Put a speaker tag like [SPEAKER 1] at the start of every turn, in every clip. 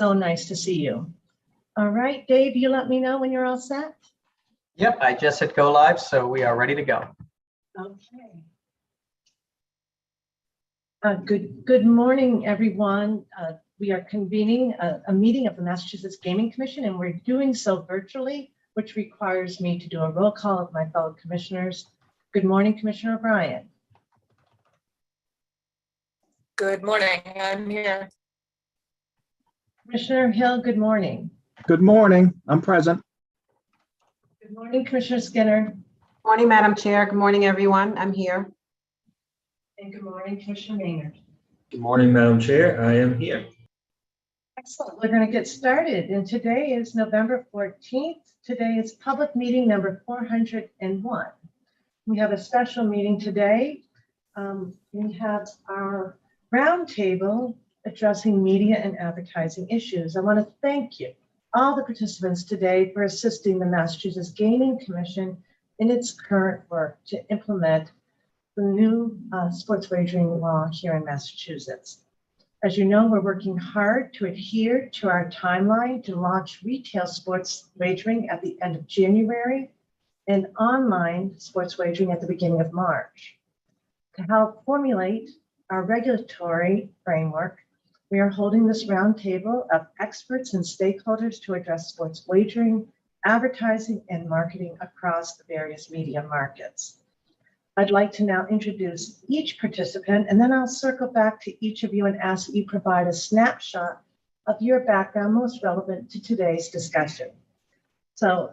[SPEAKER 1] So nice to see you. All right, Dave, you let me know when you're all set?
[SPEAKER 2] Yep, I just hit go live, so we are ready to go.
[SPEAKER 1] Okay. Good morning, everyone. We are convening a meeting of the Massachusetts Gaming Commission, and we're doing so virtually, which requires me to do a roll call of my fellow commissioners. Good morning, Commissioner O'Brien.
[SPEAKER 3] Good morning, I'm here.
[SPEAKER 1] Commissioner Hill, good morning.
[SPEAKER 4] Good morning. I'm present.
[SPEAKER 1] Good morning, Commissioner Skinner.
[SPEAKER 5] Morning, Madam Chair. Good morning, everyone. I'm here.
[SPEAKER 1] And good morning, Commissioner Maynard.
[SPEAKER 6] Good morning, Madam Chair. I am here.
[SPEAKER 1] Excellent. We're going to get started. And today is November 14th. Today is public meeting number 401. We have a special meeting today. We have our roundtable addressing media and advertising issues. I want to thank you, all the participants today, for assisting the Massachusetts Gaming Commission in its current work to implement the new sports wagering law here in Massachusetts. As you know, we're working hard to adhere to our timeline to launch retail sports wagering at the end of January and online sports wagering at the beginning of March. To help formulate our regulatory framework, we are holding this roundtable of experts and stakeholders to address sports wagering, advertising, and marketing across the various media markets. I'd like to now introduce each participant, and then I'll circle back to each of you and ask that you provide a snapshot of your background most relevant to today's discussion. So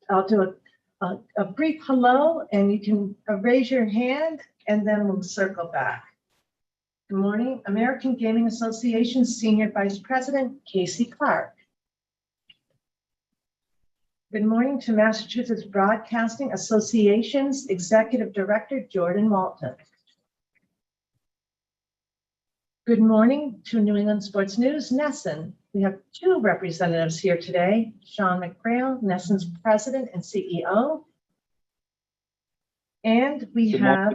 [SPEAKER 1] I'll do a brief hello, and you can raise your hand, and then we'll circle back. Good morning, American Gaming Association Senior Vice President, Casey Clark. Good morning to Massachusetts Broadcasting Association's Executive Director, Jordan Walton. Good morning to New England Sports News, Nesson. We have two representatives here today, Sean McGrail, Nesson's President and CEO. And we have,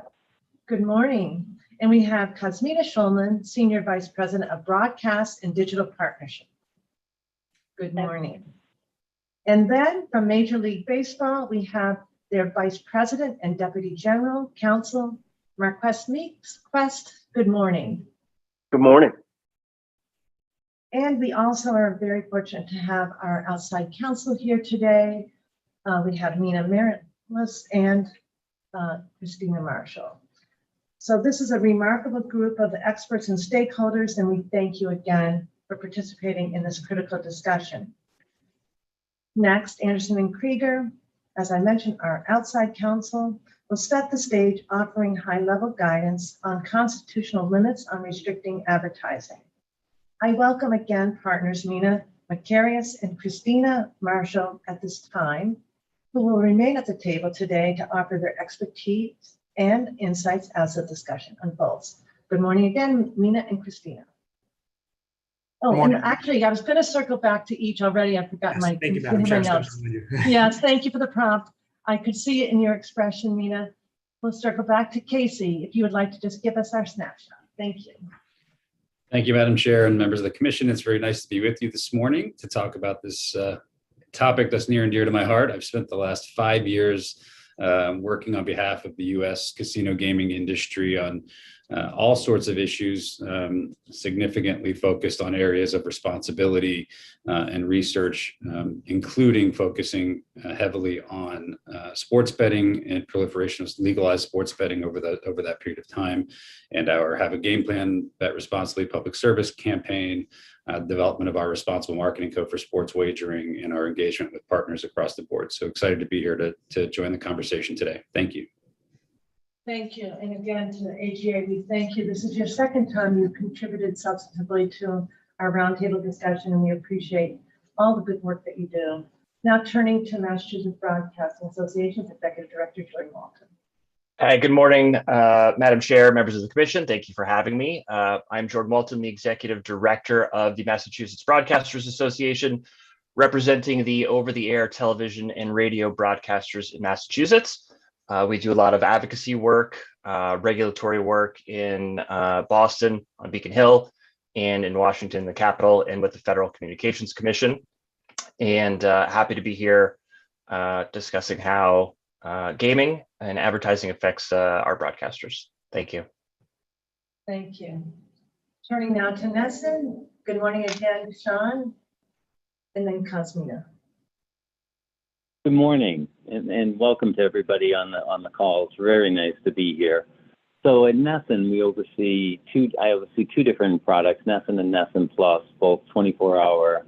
[SPEAKER 1] good morning. And we have Kosmina Schulman, Senior Vice President of Broadcast and Digital Partnership. Good morning. And then from Major League Baseball, we have their Vice President and Deputy General Counsel, Marquess Meeks. Quest, good morning.
[SPEAKER 7] Good morning.
[SPEAKER 1] And we also are very fortunate to have our outside counsel here today. We have Nina Meritless and Christina Marshall. So this is a remarkable group of experts and stakeholders, and we thank you again for participating in this critical discussion. Next, Anderson and Krieger, as I mentioned, our outside counsel, will set the stage offering high-level guidance on constitutional limits on restricting advertising. I welcome again partners Nina Macarius and Christina Marshall at this time, who will remain at the table today to offer their expertise and insights as the discussion unfolds. Good morning again, Nina and Christina. Oh, and actually, I was going to circle back to each already. I've forgotten my
[SPEAKER 6] thank you, Madam Chair.
[SPEAKER 1] Yes, thank you for the prompt. I could see it in your expression, Nina. We'll circle back to Casey, if you would like to just give us our snapshot. Thank you.
[SPEAKER 8] Thank you, Madam Chair and members of the Commission. It's very nice to be with you this morning to talk about this topic that's near and dear to my heart. I've spent the last 5 years working on behalf of the U.S. casino gaming industry on all sorts of issues, significantly focused on areas of responsibility and research, including focusing heavily on sports betting and proliferation of legalized sports betting over that period of time, and our Have a Game Plan, Bet Responsibly public service campaign, development of our responsible marketing code for sports wagering, and our engagement with partners across the board. So excited to be here to join the conversation today. Thank you.
[SPEAKER 1] Thank you. And again, to the AGA, we thank you. This is your second time you've contributed substantively to our roundtable discussion, and we appreciate all the good work that you do. Now turning to Massachusetts Broadcasting Association's Executive Director, Jordan Walton.
[SPEAKER 7] Hi, good morning, Madam Chair, members of the Commission. Thank you for having me. I'm Jordan Walton, the Executive Director of the Massachusetts Broadcasters Association, representing the over-the-air television and radio broadcasters in Massachusetts. We do a lot of advocacy work, regulatory work in Boston on Beacon Hill, and in Washington, the Capitol, and with the Federal Communications Commission. And happy to be here discussing how gaming and advertising affects our broadcasters. Thank you.
[SPEAKER 1] Thank you. Turning now to Nesson. Good morning again, Sean, and then Cosmina.
[SPEAKER 9] Good morning, and welcome to everybody on the call. It's very nice to be here. So at Nesson, I oversee two different products, Nesson and Nesson Plus, both 24-hour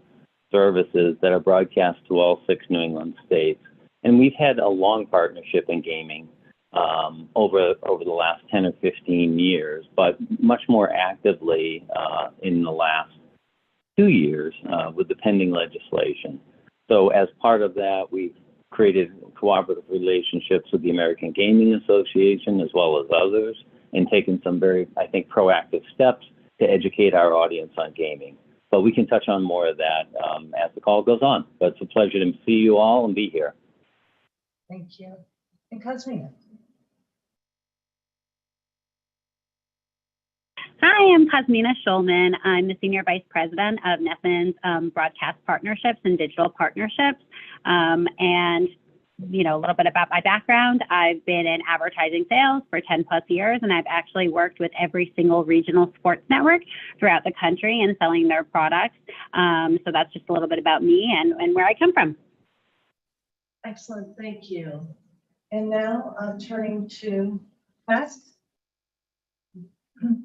[SPEAKER 9] services that are broadcast to all 6 New England states. And we've had a long partnership in gaming over the last 10 or 15 years, but much more actively in the last 2 years with the pending legislation. So as part of that, we've created cooperative relationships with the American Gaming Association as well as others, and taken some very, I think, proactive steps to educate our audience on gaming. But we can touch on more of that as the call goes on. But it's a pleasure to see you all and be here.
[SPEAKER 1] Thank you. And Cosmina.
[SPEAKER 10] Hi, I'm Cosmina Schulman. I'm the Senior Vice President of Nesson's Broadcast Partnerships and Digital Partnerships. And, you know, a little bit about my background. I've been in advertising sales for 10 plus years, and I've actually worked with every single regional sports network throughout the country and selling their products. So that's just a little bit about me and where I come from.
[SPEAKER 1] Excellent, thank you. And now turning to Wes.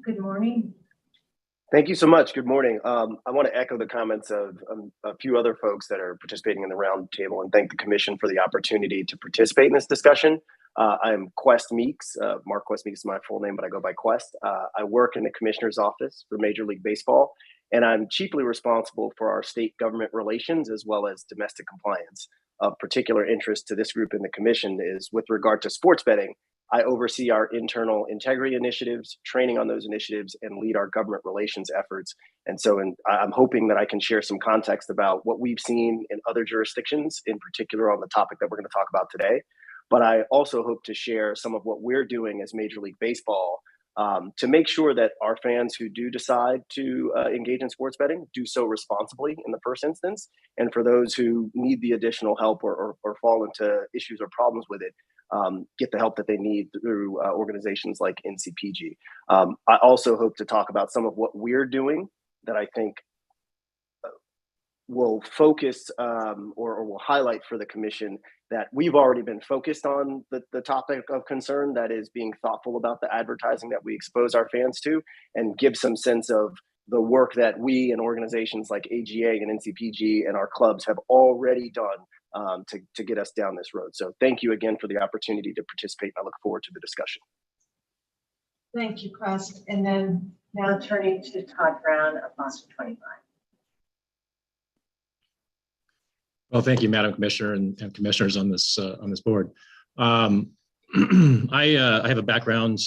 [SPEAKER 1] Good morning.
[SPEAKER 11] Thank you so much. Good morning. I want to echo the comments of a few other folks that are participating in the roundtable and thank the Commission for the opportunity to participate in this discussion. I'm Quest Meeks. Mark Quest Meeks is my full name, but I go by Quest. I work in the Commissioner's Office for Major League Baseball, and I'm chiefly responsible for our state government relations as well as domestic compliance. Of particular interest to this group in the Commission is with regard to sports betting. I oversee our internal integrity initiatives, training on those initiatives, and lead our government relations efforts. And so I'm hoping that I can share some context about what we've seen in other jurisdictions, in particular on the topic that we're going to talk about today. But I also hope to share some of what we're doing as Major League Baseball to make sure that our fans who do decide to engage in sports betting do so responsibly in the first instance. And for those who need the additional help or fall into issues or problems with it, get the help that they need through organizations like NCPG. I also hope to talk about some of what we're doing that I think will focus or will highlight for the Commission that we've already been focused on the topic of concern, that is being thoughtful about the advertising that we expose our fans to, and give some sense of the work that we and organizations like AGA and NCPG and our clubs have already done to get us down this road. So thank you again for the opportunity to participate. I look forward to the discussion.
[SPEAKER 1] Thank you, Quest. And then now turning to Todd Brown of Boston 25.
[SPEAKER 12] Well, thank you, Madam Commissioner and commissioners on this board. I have a background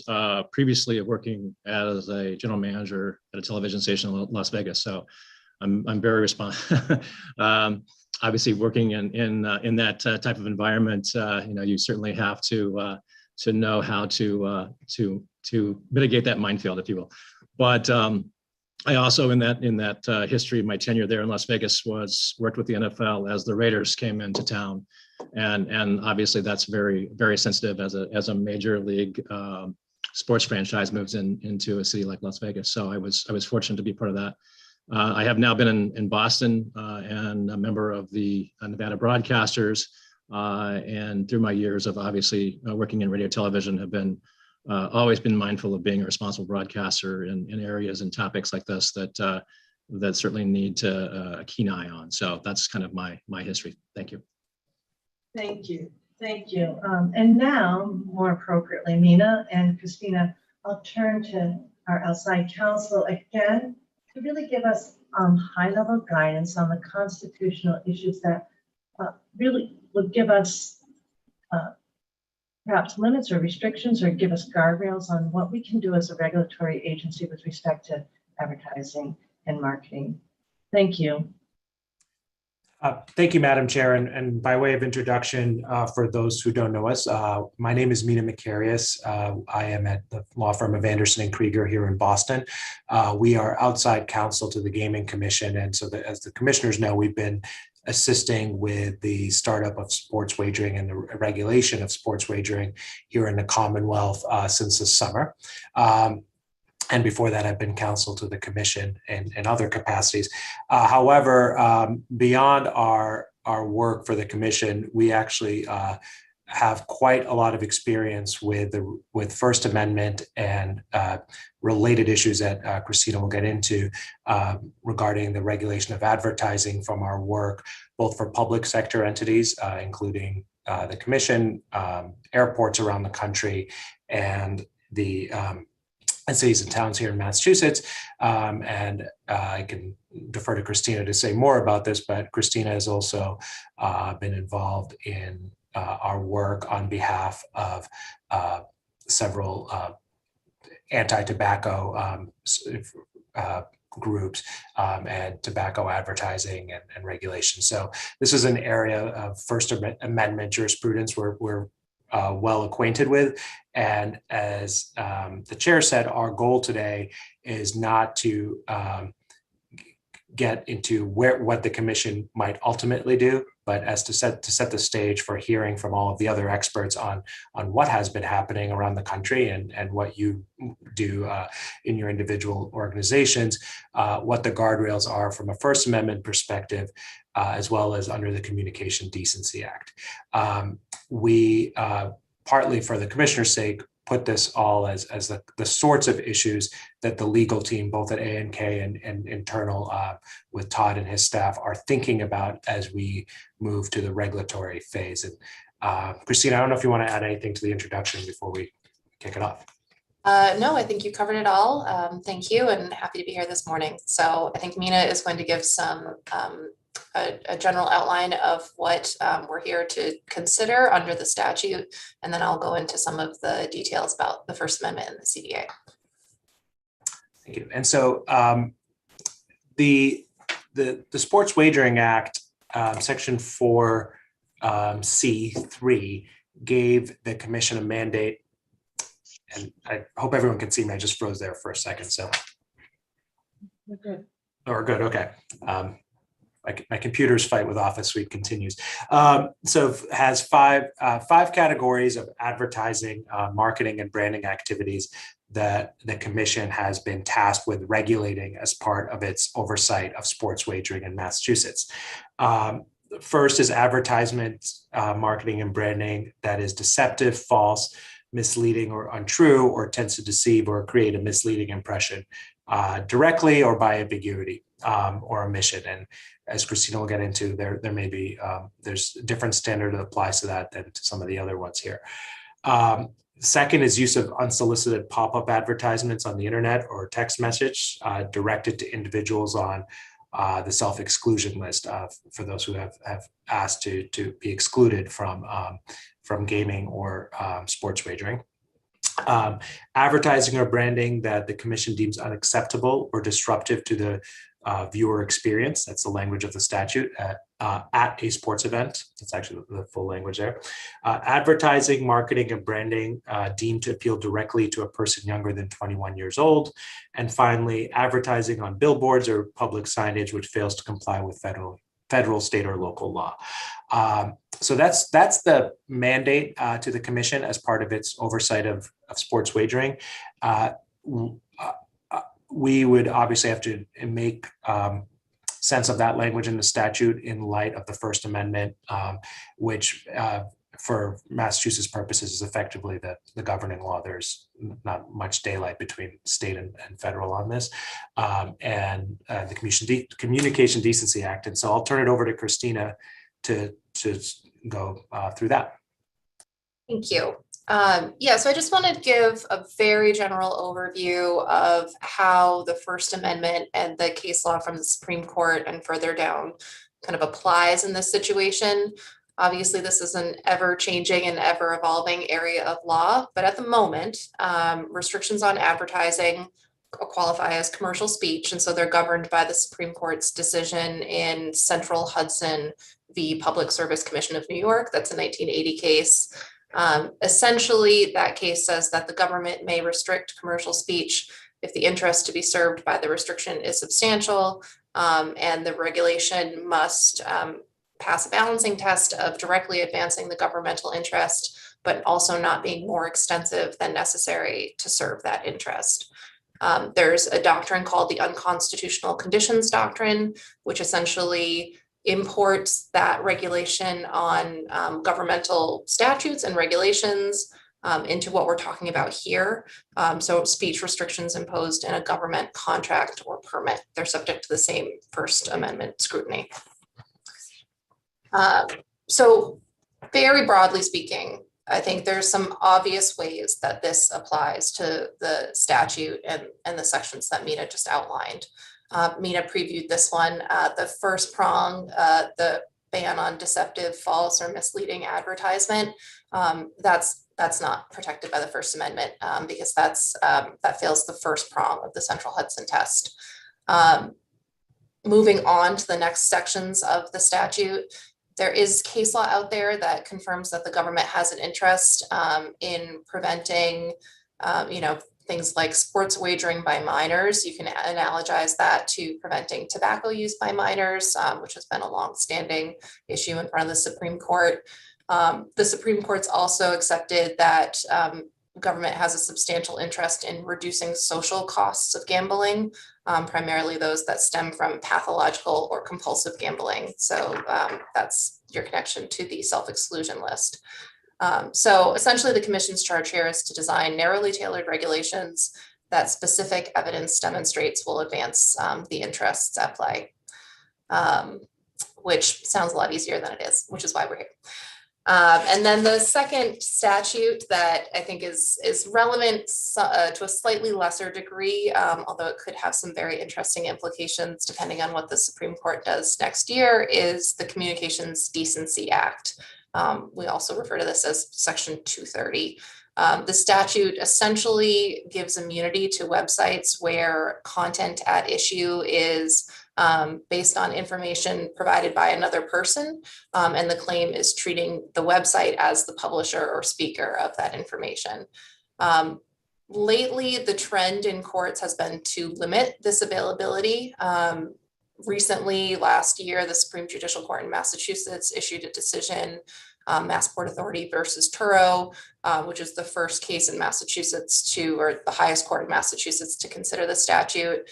[SPEAKER 12] previously of working as a general manager at a television station in Las Vegas, so I'm very responsible. Obviously, working in that type of environment, you certainly have to know how to mitigate that minefield, if you will. But I also, in that history of my tenure there in Las Vegas, worked with the NFL as the Raiders came into town, and obviously that's very, very sensitive as a major league sports franchise moves into a city like Las Vegas. So I was fortunate to be part of that. I have now been in Boston and a member of the Nevada Broadcasters, and through my years of obviously working in radio television, have been always been mindful of being a responsible broadcaster in areas and topics like this that certainly need a keen eye on. So that's kind of my history. Thank you.
[SPEAKER 1] Thank you. Thank you. And now, more appropriately, Mina and Christina, I'll turn to our outside counsel again to really give us high-level guidance on the constitutional issues that really would give us perhaps limits or restrictions, or give us guardrails on what we can do as a regulatory agency with respect to advertising and marketing. Thank you.
[SPEAKER 13] Thank you, Madam Chair. And by way of introduction, for those who don't know us, my name is Mina Macarius. I am at the law firm of Anderson and Krieger here in Boston. We are outside counsel to the Gaming Commission. And so as the commissioners know, we've been assisting with the startup of sports wagering and the regulation of sports wagering here in the Commonwealth since the summer. And before that, I've been counsel to the commission in other capacities. However, beyond our work for the commission, we actually have quite a lot of experience with First Amendment and related issues that Christina will get into regarding the regulation of advertising from our work, both for public sector entities, including the commission, airports around the country, and the cities and towns here in Massachusetts. And I can defer to Christina to say more about this, but Christina has also been involved in our work on behalf of several anti-tobacco groups and tobacco advertising and regulation. So this is an area of First Amendment jurisprudence we're well acquainted with. And as the chair said, our goal today is not to get into what the commission might ultimately do, but as to set the stage for hearing from all of the other experts on what has been happening around the country and what you do in your individual organizations, what the guardrails are from a First Amendment perspective, as well as under the Communication Decency Act. We, partly for the commissioner's sake, put this all as the sorts of issues that the legal team, both at A&K and internal with Todd and his staff, are thinking about as we move to the regulatory phase. And Christina, I don't know if you want to add anything to the introduction before we kick it off.
[SPEAKER 3] No, I think you covered it all. Thank you, and happy to be here this morning. So I think Mina is going to give some a general outline of what we're here to consider under the statute, and then I'll go into some of the details about the First Amendment and the CDA.
[SPEAKER 13] Thank you. And so the Sports Wagering Act, Section 4 C3, gave the commission a mandate, and I hope everyone can see me. I just froze there for a second. So
[SPEAKER 1] We're good.
[SPEAKER 13] we're good. Okay. My computer's fight with Office Suite continues. So it has five categories of advertising, marketing, and branding activities that the commission has been tasked with regulating as part of its oversight of sports wagering in Massachusetts. First is advertisement, marketing, and branding that is deceptive, false, misleading, or untrue, or tends to deceive or create a misleading impression directly or by ambiguity or omission. And as Christina will get into, there may be, there's a different standard that applies to that than to some of the other ones here. Second is use of unsolicited pop-up advertisements on the internet or text message directed to individuals on the self-exclusion list for those who have asked to be excluded from gaming or sports wagering. Advertising or branding that the commission deems unacceptable or disruptive to the viewer experience. That's the language of the statute at a sports event. That's actually the full language there. Advertising, marketing, and branding deemed to appeal directly to a person younger than 21 years old. And finally, advertising on billboards or public signage which fails to comply with federal, state, or local law. So that's the mandate to the commission as part of its oversight of sports wagering. We would obviously have to make sense of that language in the statute in light of the First Amendment, which for Massachusetts purposes is effectively the governing law. There's not much daylight between state and federal on this, and the Communication Decency Act. And so I'll turn it over to Christina to go through that.
[SPEAKER 3] Thank you. So I just want to give a very general overview of how the First Amendment and the case law from the Supreme Court and further down kind of applies in this situation. Obviously, this is an ever-changing and ever-evolving area of law, but at the moment, restrictions on advertising qualify as commercial speech, and so they're governed by the Supreme Court's decision in Central Hudson v. Public Service Commission of New York. That's a 1980 case. Essentially, that case says that the government may restrict commercial speech if the interest to be served by the restriction is substantial, and the regulation must pass a balancing test of directly advancing the governmental interest, but also not being more extensive than necessary to serve that interest. There's a doctrine called the unconstitutional conditions doctrine, which essentially imports that regulation on governmental statutes and regulations into what we're talking about here. So speech restrictions imposed in a government contract or permit, they're subject to the same First Amendment scrutiny. So very broadly speaking, I think there's some obvious ways that this applies to the statute and the sections that Mina just outlined. Mina previewed this one. The first prong, the ban on deceptive, false, or misleading advertisement, that's not protected by the First Amendment because that fails the first prong of the Central Hudson test. Moving on to the next sections of the statute, there is case law out there that confirms that the government has an interest in preventing, things like sports wagering by minors. You can analogize that to preventing tobacco use by minors, which has been a long-standing issue in front of the Supreme Court. The Supreme Court's also accepted that government has a substantial interest in reducing social costs of gambling, primarily those that stem from pathological or compulsive gambling. So that's your connection to the self-exclusion list. So essentially the commission's charge here is to design narrowly tailored regulations that specific evidence demonstrates will advance the interests at play, which sounds a lot easier than it is, which is why we're here. And then the second statute that I think is relevant to a slightly lesser degree, although it could have some very interesting implications depending on what the Supreme Court does next year, is the Communications Decency Act. We also refer to this as Section 230. The statute essentially gives immunity to websites where content at issue is based on information provided by another person, and the claim is treating the website as the publisher or speaker of that information. Lately, the trend in courts has been to limit this availability. Recently, last year, the Supreme Judicial Court in Massachusetts issued a decision, Massport Authority versus Turo, which is the first case in Massachusetts or the highest court in Massachusetts to consider the statute.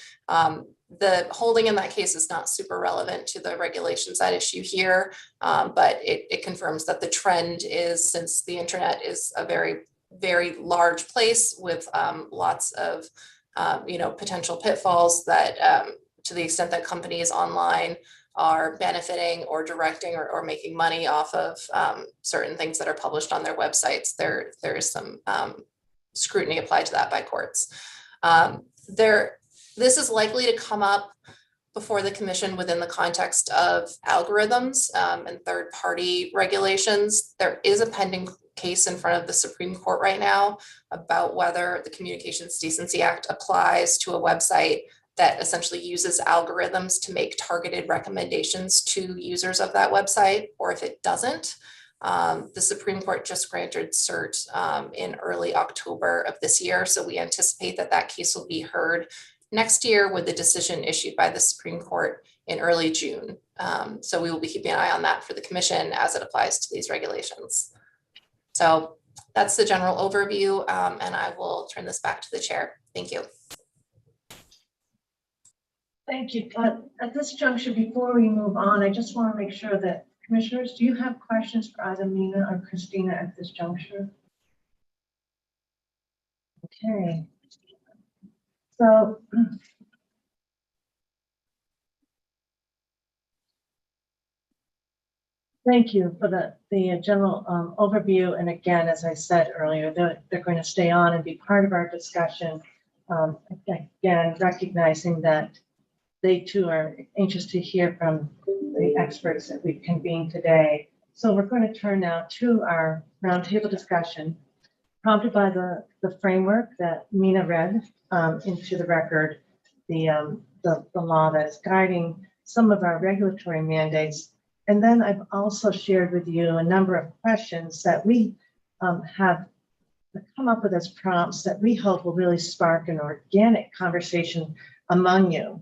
[SPEAKER 3] The holding in that case is not super relevant to the regulations at issue here, but it confirms that the trend is, since the internet is a very, very large place with lots of potential pitfalls, that to the extent that companies online are benefiting or directing or making money off of certain things that are published on their websites, there is some scrutiny applied to that by courts. This is likely to come up before the commission within the context of algorithms and third-party regulations. There is a pending case in front of the Supreme Court right now about whether the Communications Decency Act applies to a website that essentially uses algorithms to make targeted recommendations to users of that website, or if it doesn't. The Supreme Court just granted cert in early October of this year, so we anticipate that case will be heard next year with the decision issued by the Supreme Court in early June. So we will be keeping an eye on that for the commission as it applies to these regulations. So that's the general overview, and I will turn this back to the chair. Thank you.
[SPEAKER 1] Thank you. At this juncture, before we move on, I just want to make sure that commissioners, do you have questions for either Mina or Christina at this juncture? Okay. So thank you for the general overview. And again, as I said earlier, they're going to stay on and be part of our discussion. Again, recognizing that they too are anxious to hear from the experts that we've convened today. So we're going to turn now to our roundtable discussion. prompted by the framework that Mina read into the record, the law that's guiding some of our regulatory mandates. And then I've also shared with you a number of questions that we have come up with as prompts that we hope will really spark an organic conversation among you.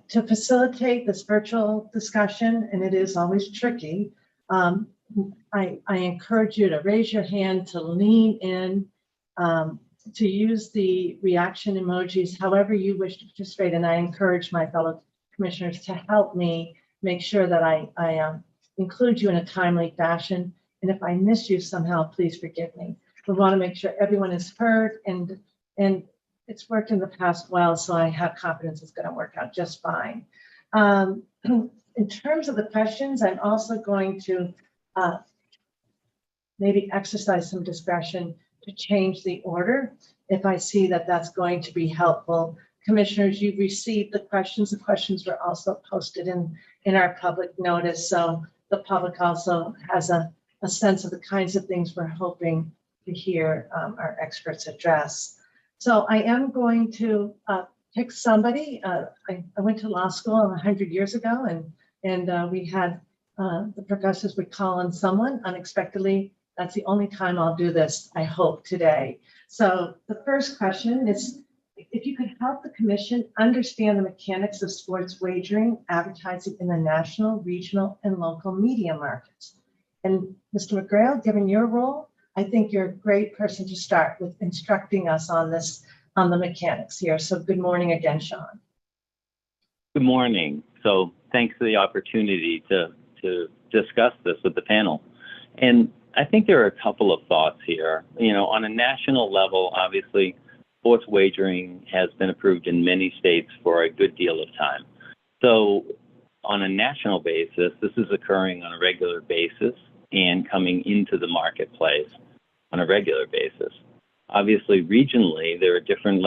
[SPEAKER 1] To facilitate this virtual discussion, and it is always tricky, I encourage you to raise your hand, to lean in, to use the reaction emojis, however you wish to participate. And I encourage my fellow commissioners to help me make sure that I include you in a timely fashion. And if I miss you somehow, please forgive me. We want to make sure everyone is heard, and it's worked in the past well, so I have confidence it's going to work out just fine. In terms of the questions, I'm also going to maybe exercise some discretion to change the order if I see that that's going to be helpful. Commissioners, you've received the questions. The questions were also posted in our public notice, so the public also has a sense of the kinds of things we're hoping to hear our experts address. So I am going to pick somebody. I went to law school 100 years ago, and we had the professors would call on someone unexpectedly. That's the only time I'll do this, I hope, today. So the first question is, if you could help the commission understand the mechanics of sports wagering advertising in the national, regional, and local media markets. And Mr. McGrail, given your role, I think you're a great person to start with instructing us on this, on the mechanics here. So good morning again, Sean.
[SPEAKER 9] Good morning. So thanks for the opportunity to discuss this with the panel. And I think there are a couple of thoughts here. You know, on a national level, obviously, sports wagering has been approved in many states for a good deal of time. So on a national basis, this is occurring on a regular basis and coming into the marketplace on a regular basis. Obviously, regionally, there are different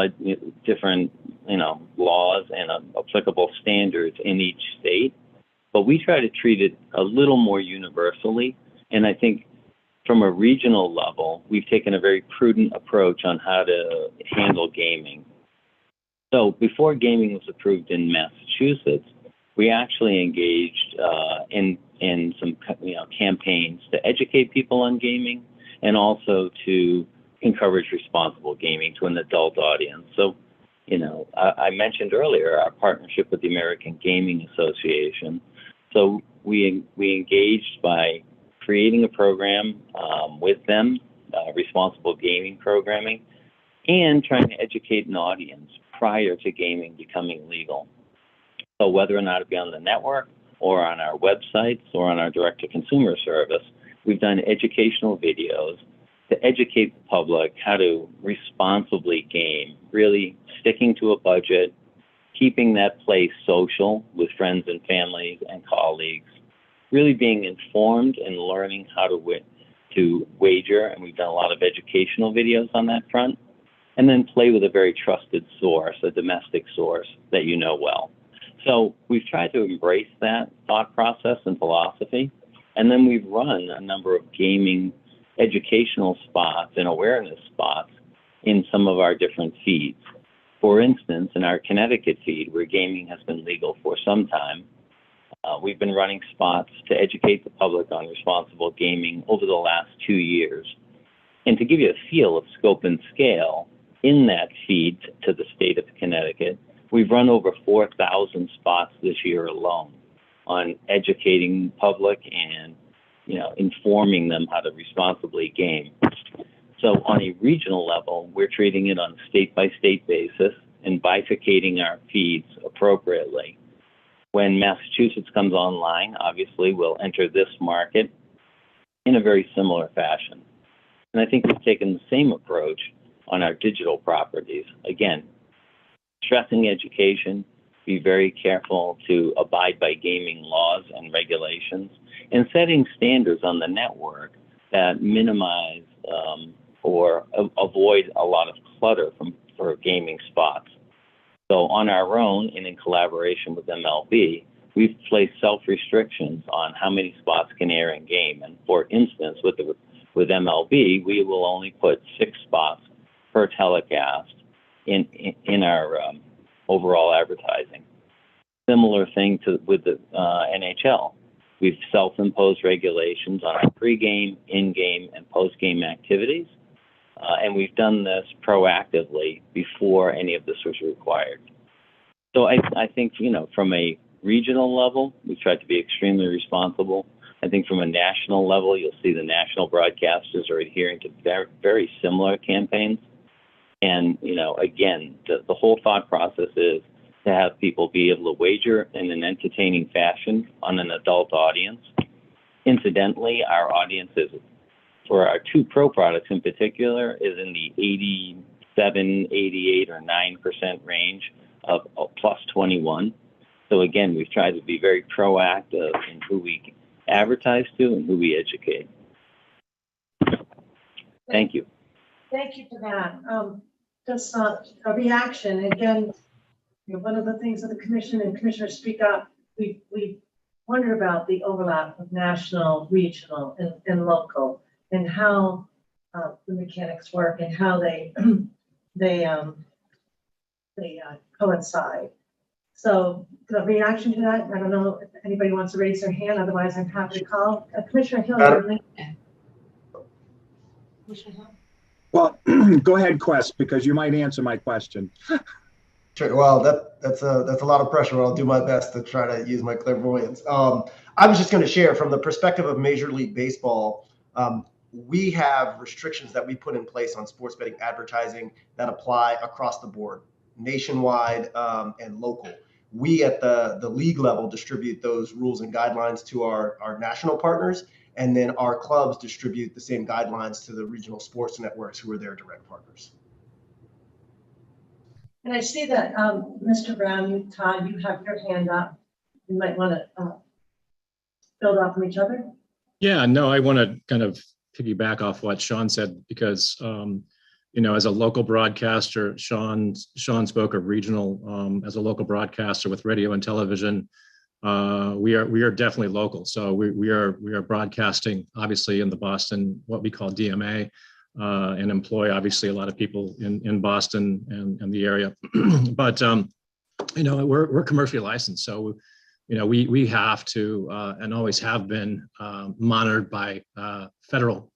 [SPEAKER 9] laws and applicable standards in each state, but we try to treat it a little more universally. And I think from a regional level, we've taken a very prudent approach on how to handle gaming. So before gaming was approved in Massachusetts, we actually engaged in some campaigns to educate people on gaming and also to encourage responsible gaming to an adult audience. So, I mentioned earlier our partnership with the American Gaming Association. So we engaged by creating a program with them, responsible gaming programming, and trying to educate an audience prior to gaming becoming legal. So whether or not it be on the network or on our websites or on our direct-to-consumer service, we've done educational videos to educate the public how to responsibly game, really sticking to a budget, keeping that place social with friends and families and colleagues, really being informed and learning how to wager, and we've done a lot of educational videos on that front, and then play with a very trusted source, a domestic source that you know well. So we've tried to embrace that thought process and philosophy, and then we've run a number of gaming educational spots and awareness spots in some of our different feeds. For instance, in our Connecticut feed, where gaming has been legal for some time, we've been running spots to educate the public on responsible gaming over the last 2 years. And to give you a feel of scope and scale, in that feed to the state of Connecticut, we've run over 4,000 spots this year alone on educating the public and informing them how to responsibly game. So on a regional level, we're treating it on a state-by-state basis and bifurcating our feeds appropriately. When Massachusetts comes online, obviously we'll enter this market in a very similar fashion. And I think we've taken the same approach on our digital properties. Again, stressing education, be very careful to abide by gaming laws and regulations, and setting standards on the network that minimize or avoid a lot of clutter for gaming spots. So on our own and in collaboration with MLB, we've placed self-restrictions on how many spots can air in game. And for instance, with with MLB, we will only put 6 spots per telecast in our overall advertising. Similar thing with the NHL. We've self-imposed regulations on our pregame, in-game, and post-game activities, and we've done this proactively before any of this was required. So I think, from a regional level, we tried to be extremely responsible. I think from a national level, you'll see the national broadcasters are adhering to very, very similar campaigns. And, again, the whole thought process is to have people be able to wager in an entertaining fashion on an adult audience. Incidentally, our audience is, for our 2 pro products in particular, is in the 87, 88, or 9% range of plus 21. So again, we've tried to be very proactive in who we advertise to and who we educate. Thank you.
[SPEAKER 1] Thank you for that. Just a reaction. Again, one of the things that the commission and commissioners speak up, we wondered about the overlap of national, regional, and local, and how the mechanics work and how they coincide. So the reaction to that, I don't know if anybody wants to raise their hand, otherwise I'm happy to call. Commissioner Hill. Commissioner Hill.
[SPEAKER 4] Well, go ahead, Quest, because you might answer my question.
[SPEAKER 11] Sure. Well, that's a lot of pressure. I'll do my best to try to use my clairvoyance. I was just going to share from the perspective of Major League Baseball. We have restrictions that we put in place on sports betting advertising that apply across the board, nationwide and local. We at the league level distribute those rules and guidelines to our national partners, and then our clubs distribute the same guidelines to the regional sports networks who are their direct partners.
[SPEAKER 1] And I see that, Mr. Brown, Todd, you have your hand up. You might want to build off from each other.
[SPEAKER 12] Yeah, no, I want to kind of piggyback off what Sean said because, as a local broadcaster, Sean spoke of regional. As a local broadcaster with radio and television, we are definitely local. So we are broadcasting obviously in the Boston, what we call DMA, and employ obviously a lot of people in Boston and the area. But we're commercially licensed, so we have to and always have been monitored by federal,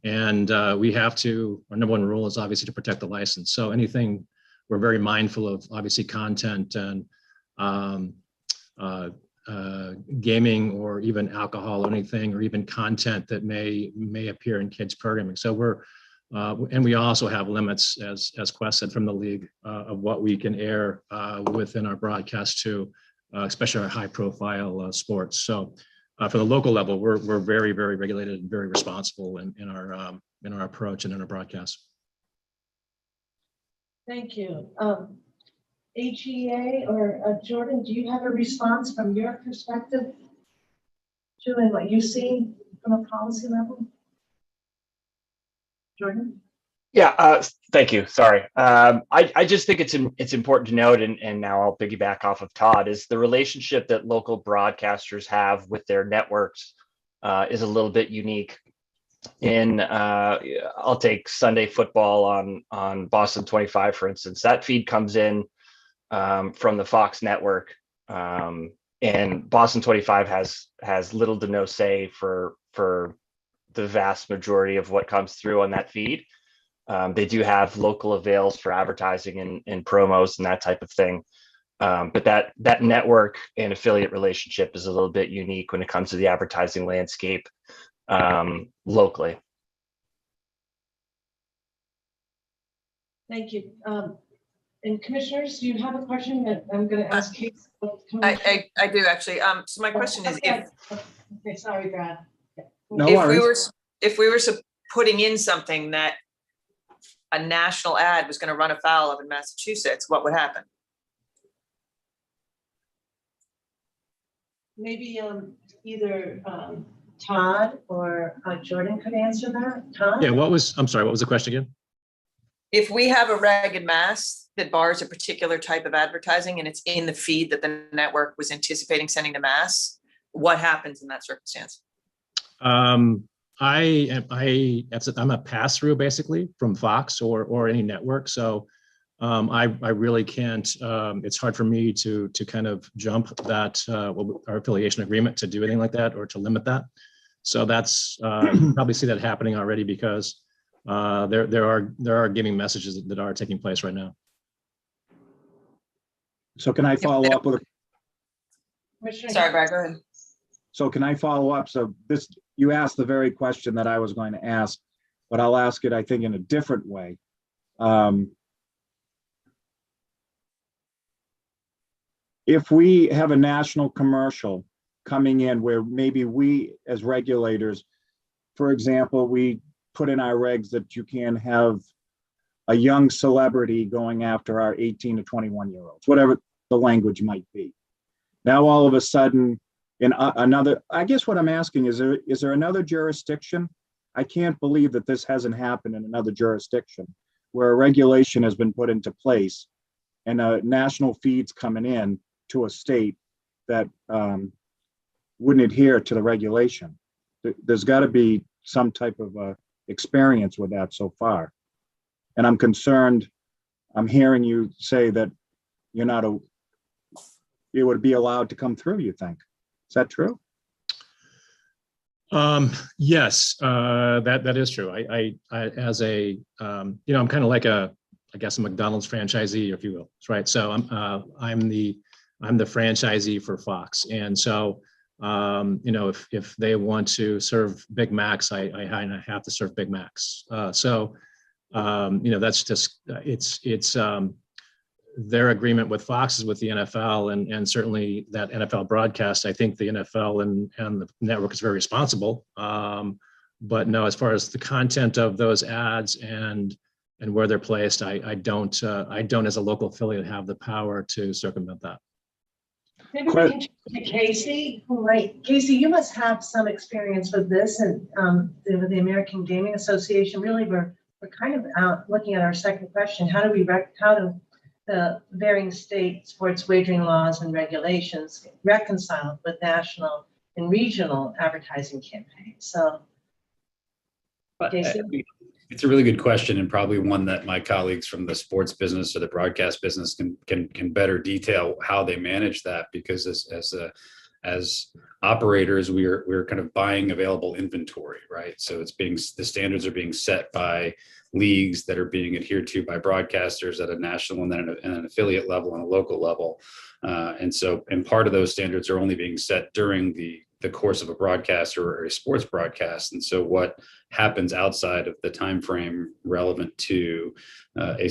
[SPEAKER 12] and we have to. Our number one rule is obviously to protect the license. So anything, we're very mindful of obviously content and gaming or even alcohol or anything, or even content that may appear in kids programming. So and we also have limits, as Quest said, from the league of what we can air within our broadcast too, especially our high profile sports. So for the local level, we're very, very regulated and very responsible in our approach and in our broadcast.
[SPEAKER 1] Thank you. AGA or Jordan, do you have a response from your perspective to and what you see from a policy level? Jordan?
[SPEAKER 7] Yeah, thank you. Sorry. I just think it's important to note, and now I'll piggyback off of Todd, is the relationship that local broadcasters have with their networks is a little bit unique. I'll take Sunday football on Boston 25, for instance. That feed comes in from the Fox network, and Boston 25 has little to no say for the vast majority of what comes through on that feed. They do have local avails for advertising and promos and that type of thing. But that network and affiliate relationship is a little bit unique when it comes to the advertising landscape locally.
[SPEAKER 1] Thank you. And commissioners, do you have a question that I'm going to ask you?
[SPEAKER 14] I do actually. So my question is, if
[SPEAKER 1] okay, sorry, Brad.
[SPEAKER 4] No
[SPEAKER 14] if
[SPEAKER 4] worries.
[SPEAKER 14] we were putting in something that a national ad was going to run afoul of in Massachusetts, what would happen?
[SPEAKER 1] Maybe either Todd or Jordan could answer that. Todd?
[SPEAKER 12] Yeah, I'm sorry, what was the question again?
[SPEAKER 14] If we have a reg in Mass that bars a particular type of advertising and it's in the feed that the network was anticipating sending to Mass, what happens in that circumstance?
[SPEAKER 12] I'm a pass through basically from Fox or any network. So I really can't. It's hard for me to kind of jump that our affiliation agreement to do anything like that or to limit that. So that's you probably see that happening already because there are gaming messages that are taking place right now.
[SPEAKER 4] So can I follow up with
[SPEAKER 14] Sorry, Brad, go ahead.
[SPEAKER 4] So can I follow up? So this, you asked the very question that I was going to ask, but I'll ask it, I think, in a different way. If we have a national commercial coming in where maybe we as regulators, for example, we put in our regs that you can have a young celebrity going after our 18 to 21-year-olds, whatever the language might be. Now, all of a sudden, in another, I guess what I'm asking is there another jurisdiction? I can't believe that this hasn't happened in another jurisdiction where a regulation has been put into place and a national feed's coming in to a state that wouldn't adhere to the regulation. There's got to be some type of experience with that so far. And I'm concerned, I'm hearing you say that you're not it would be allowed to come through, you think? Is that true?
[SPEAKER 12] Yes, that is true. I as a I'm kind of like I guess a McDonald's franchisee, if you will, right? So I'm the franchisee for Fox, and so if they want to serve Big Macs, I have to serve Big Macs. That's just it's their agreement with Fox is with the NFL, and certainly that NFL broadcast. I think the NFL and the network is very responsible. But no, as far as the content of those ads and where they're placed, I don't as a local affiliate have the power to circumvent that.
[SPEAKER 1] Maybe we can turn to Casey, Casey, you must have some experience with this and with the American Gaming Association. Really, we're kind of out looking at our second question. How do the varying state sports wagering laws and regulations reconcile with national and regional advertising campaigns? So, Casey?
[SPEAKER 8] It's a really good question, and probably one that my colleagues from the sports business or the broadcast business can better detail how they manage that, because as operators, we're kind of buying available inventory, right? So the standards are being set by leagues that are being adhered to by broadcasters at a national and then at an affiliate level and a local level. And part of those standards are only being set during the course of a broadcast or a sports broadcast. And so what happens outside of the time frame relevant to a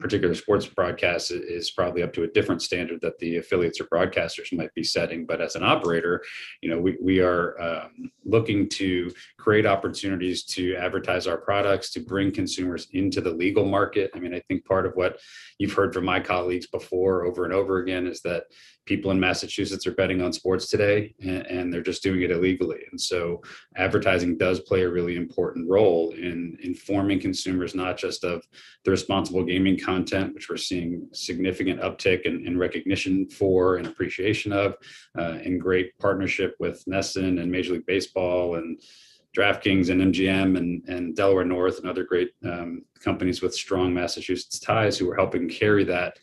[SPEAKER 8] particular sports broadcast is probably up to a different standard that the affiliates or broadcasters might be setting. But as an operator, we are looking to create opportunities to advertise our products, to bring consumers into the legal market. I mean, I think part of what you've heard from my colleagues before over and over again is that people in Massachusetts are betting on sports today, and they're just doing it illegally. And so advertising does play a really important role in informing consumers, not just of the responsible gaming content, which we're seeing significant uptick in recognition for and appreciation of, in great partnership with NESN and Major League Baseball and DraftKings and MGM and Delaware North and other great companies with strong Massachusetts ties who are helping carry that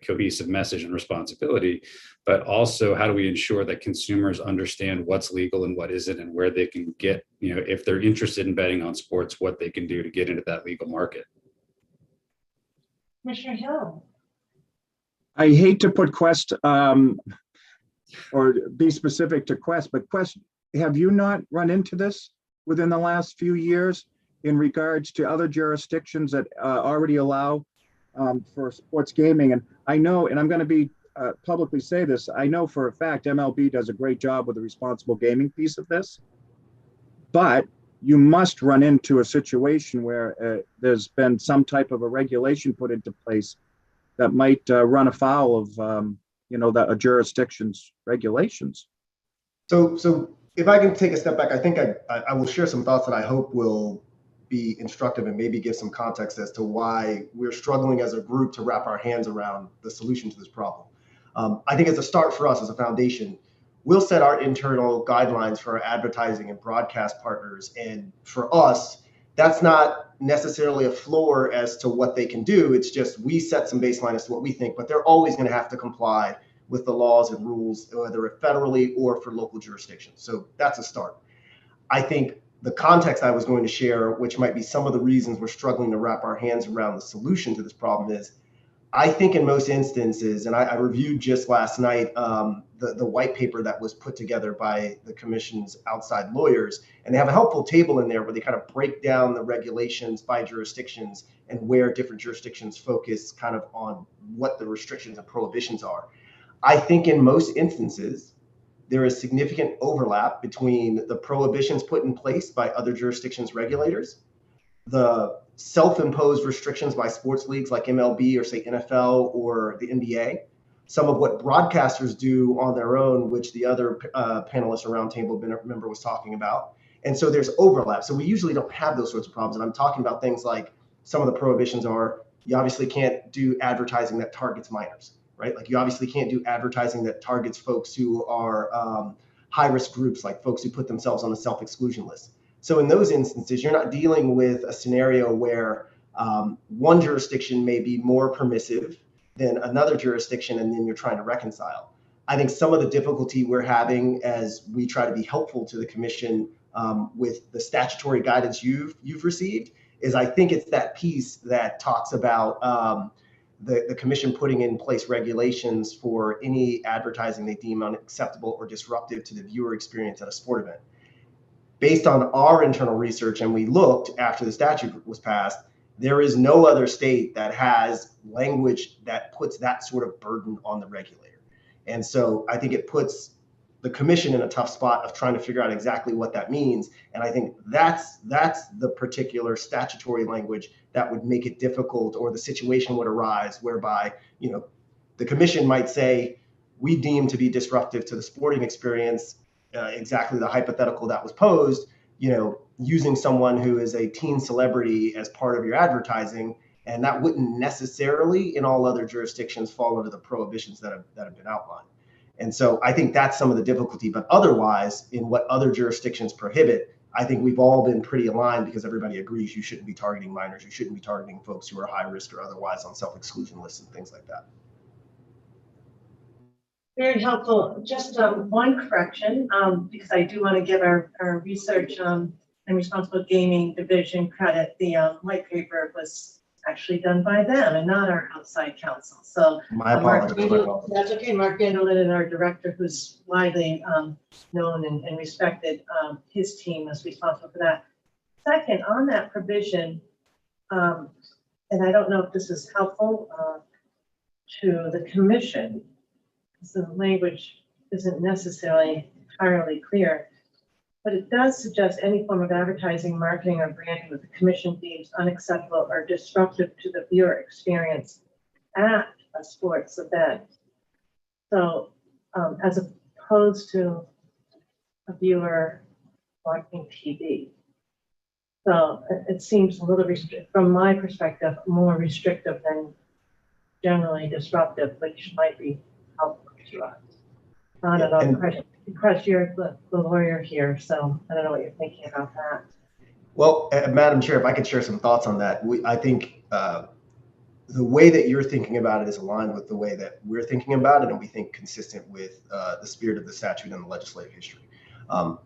[SPEAKER 8] cohesive message and responsibility. But also, how do we ensure that consumers understand what's legal and what isn't, and where they can get, if they're interested in betting on sports, what they can do to get into that legal market?
[SPEAKER 1] Commissioner Hill.
[SPEAKER 4] I hate to put Quest or be specific to Quest, but Quest, have you not run into this within the last few years in regards to other jurisdictions that already allow for sports gaming? And I know, and I'm going to be publicly say this, I know for a fact MLB does a great job with the responsible gaming piece of this, but you must run into a situation where there's been some type of a regulation put into place that might run afoul of a jurisdiction's regulations.
[SPEAKER 15] So if I can take a step back, I think I will share some thoughts that I hope will be instructive and maybe give some context as to why we're struggling as a group to wrap our hands around the solution to this problem. I think as a start for us as a foundation, we'll set our internal guidelines for our advertising and broadcast partners. And for us, that's not necessarily a floor as to what they can do. It's just we set some baseline as to what we think, but they're always going to have to comply with the laws and rules, whether federally or for local jurisdictions. So that's a start. I think the context I was going to share, which might be some of the reasons we're struggling to wrap our hands around the solution to this problem, is I think in most instances, and I reviewed just last night the white paper that was put together by the commission's outside lawyers, and they have a helpful table in there where they kind of break down the regulations by jurisdictions and where different jurisdictions focus kind of on what the restrictions and prohibitions are. I think in most instances, there is significant overlap between the prohibitions put in place by other jurisdictions' regulators, the self-imposed restrictions by sports leagues like MLB or say NFL or the NBA, some of what broadcasters do on their own, which the other panelist or roundtable member was talking about. And so there's overlap. So we usually don't have those sorts of problems. And I'm talking about things like some of the prohibitions are, you obviously can't do advertising that targets minors, right? Like you obviously can't do advertising that targets folks who are high-risk groups, like folks who put themselves on the self-exclusion list. So in those instances, you're not dealing with a scenario where one jurisdiction may be more permissive than another jurisdiction, and then you're trying to reconcile. I think some of the difficulty we're having as we try to be helpful to the commission with the statutory guidance you've received is I think it's that piece that talks about the commission putting in place regulations for any advertising they deem unacceptable or disruptive to the viewer experience at a sport event. Based on our internal research, and we looked after the statute was passed, there is no other state that has language that puts that sort of burden on the regulator. And so I think it puts the commission in a tough spot of trying to figure out exactly what that means. And I think that's the particular statutory language that would make it difficult, or the situation would arise whereby, you know, the commission might say, we deem to be disruptive to the sporting experience, exactly the hypothetical that was posed, you know, using someone who is a teen celebrity as part of your advertising, and that wouldn't necessarily in all other jurisdictions fall under the prohibitions that have been outlined. And so I think that's some of the difficulty, but otherwise in what other jurisdictions prohibit, I think we've all been pretty aligned because everybody agrees you shouldn't be targeting minors, you shouldn't be targeting folks who are high risk or otherwise on self-exclusion lists and things like that.
[SPEAKER 1] Very helpful. Just one correction, because I do want to give our research and responsible gaming division credit. The white paper was actually done by them and not our outside counsel. So
[SPEAKER 15] my apologies.
[SPEAKER 1] That's okay. Mark Vanderlin, our director, who's widely known and respected, his team is responsible for that. Second, on that provision, and I don't know if this is helpful to the commission, so the language isn't necessarily entirely clear, but it does suggest any form of advertising, marketing, or branding that the commission deems unacceptable or disruptive to the viewer experience at a sports event. So as opposed to a viewer watching TV. So it seems a little from my perspective, more restrictive than generally disruptive, which might be helpful to us. I don't know, Chris, you're the lawyer here, so I don't know what you're thinking about that.
[SPEAKER 15] Well, Madam Chair, if I could share some thoughts on that. I think the way that you're thinking about it is aligned with the way that we're thinking about it, and we think consistent with the spirit of the statute and the legislative history.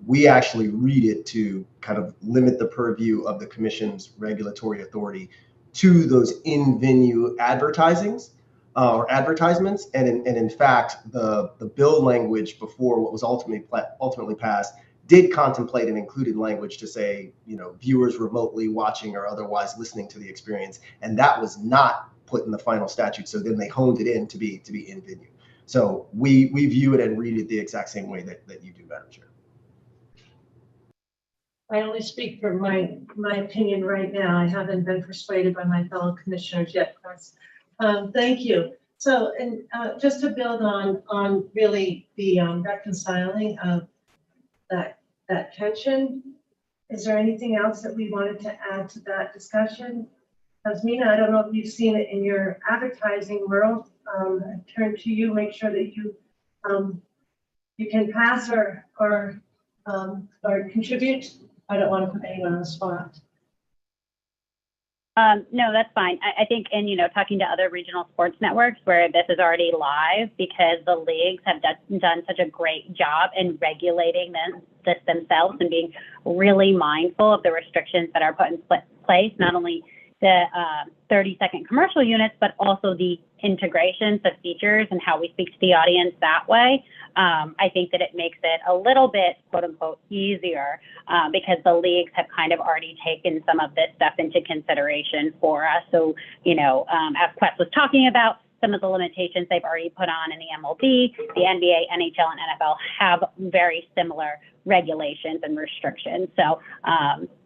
[SPEAKER 15] We actually read it to kind of limit the purview of the commission's regulatory authority to those in-venue advertisings or advertisements. And in fact, the bill language before what was ultimately passed did contemplate and included language to say, you know, viewers remotely watching or otherwise listening to the experience. And that was not put in the final statute. So then they honed it in to be in venue. So we view it and read it the exact same way that you do, Madam Chair.
[SPEAKER 1] I only speak for my opinion right now. I haven't been persuaded by my fellow commissioners yet, Chris. Thank you. So, and just to build on really the reconciling of that tension, is there anything else that we wanted to add to that discussion? Because Mina, I don't know if you've seen it in your advertising world. I turn to you, make sure that you You can pass or contribute. I don't want to put anyone on the spot.
[SPEAKER 10] No, that's fine. I think, and talking to other regional sports networks where this is already live, because the leagues have done such a great job in regulating this themselves and being really mindful of the restrictions that are put in place, not only the 30-second commercial units, but also the integrations of features and how we speak to the audience that way. I think that it makes it a little bit, quote unquote, easier because the leagues have kind of already taken some of this stuff into consideration for us. So, as Quest was talking about, some of the limitations they've already put on in the MLB, the NBA, NHL, and NFL have very similar regulations and restrictions. So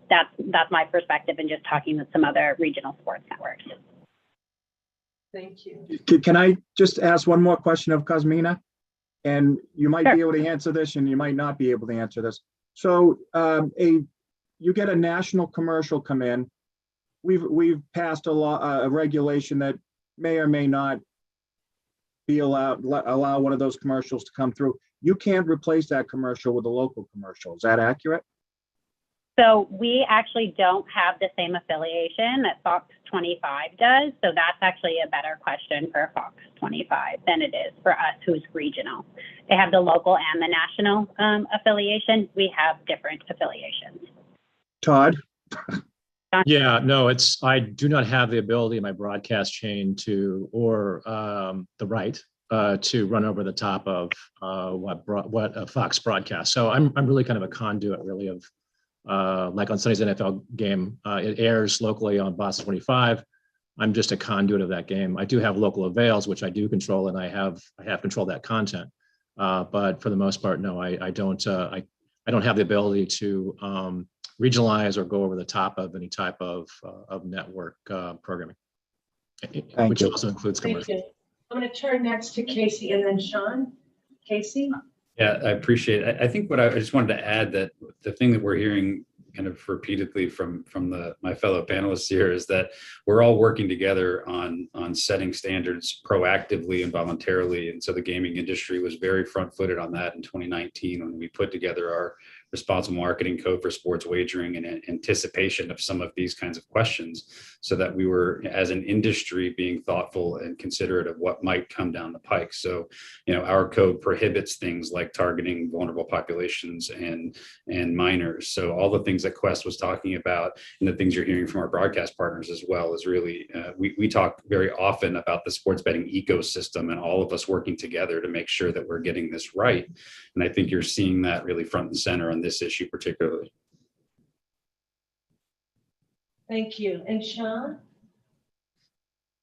[SPEAKER 10] that's my perspective in just talking with some other regional sports networks.
[SPEAKER 1] Thank you.
[SPEAKER 4] Can I just ask one more question of Cosmina? And you might
[SPEAKER 10] Sure.
[SPEAKER 4] be able to answer this and you might not be able to answer this. So you get a national commercial come in. We've passed a regulation that may or may not be allow one of those commercials to come through. You can't replace that commercial with a local commercial. Is that accurate?
[SPEAKER 10] So we actually don't have the same affiliation that Fox 25 does. So that's actually a better question for Fox 25 than it is for us, who's regional. They have the local and the national affiliation. We have different affiliations.
[SPEAKER 4] Todd?
[SPEAKER 12] Yeah, no, I do not have the ability in my broadcast chain or the right to run over the top of what Fox broadcasts. So I'm really kind of a conduit really of like on Sunday's NFL game, it airs locally on Boston 25. I'm just a conduit of that game. I do have local avails, which I do control, and I have controlled that content. But for the most part, no, I don't have the ability to regionalize or go over the top of any type of network programming, which also includes
[SPEAKER 1] Thank
[SPEAKER 12] commercials.
[SPEAKER 1] you. I'm going to turn next to Casey and then Sean. Casey?
[SPEAKER 8] Yeah, I appreciate it. I think I just wanted to add that the thing that we're hearing kind of repeatedly from my fellow panelists here is that we're all working together on setting standards proactively and voluntarily. And so the gaming industry was very front-footed on that in 2019 when we put together our responsible marketing code for sports wagering in anticipation of some of these kinds of questions, so that we were, as an industry, being thoughtful and considerate of what might come down the pike. So, our code prohibits things like targeting vulnerable populations and minors. So all the things that Quest was talking about and the things you're hearing from our broadcast partners as well is really, we talk very often about the sports betting ecosystem and all of us working together to make sure that we're getting this right. And I think you're seeing that really front and center on this issue particularly.
[SPEAKER 1] Thank you. And Sean?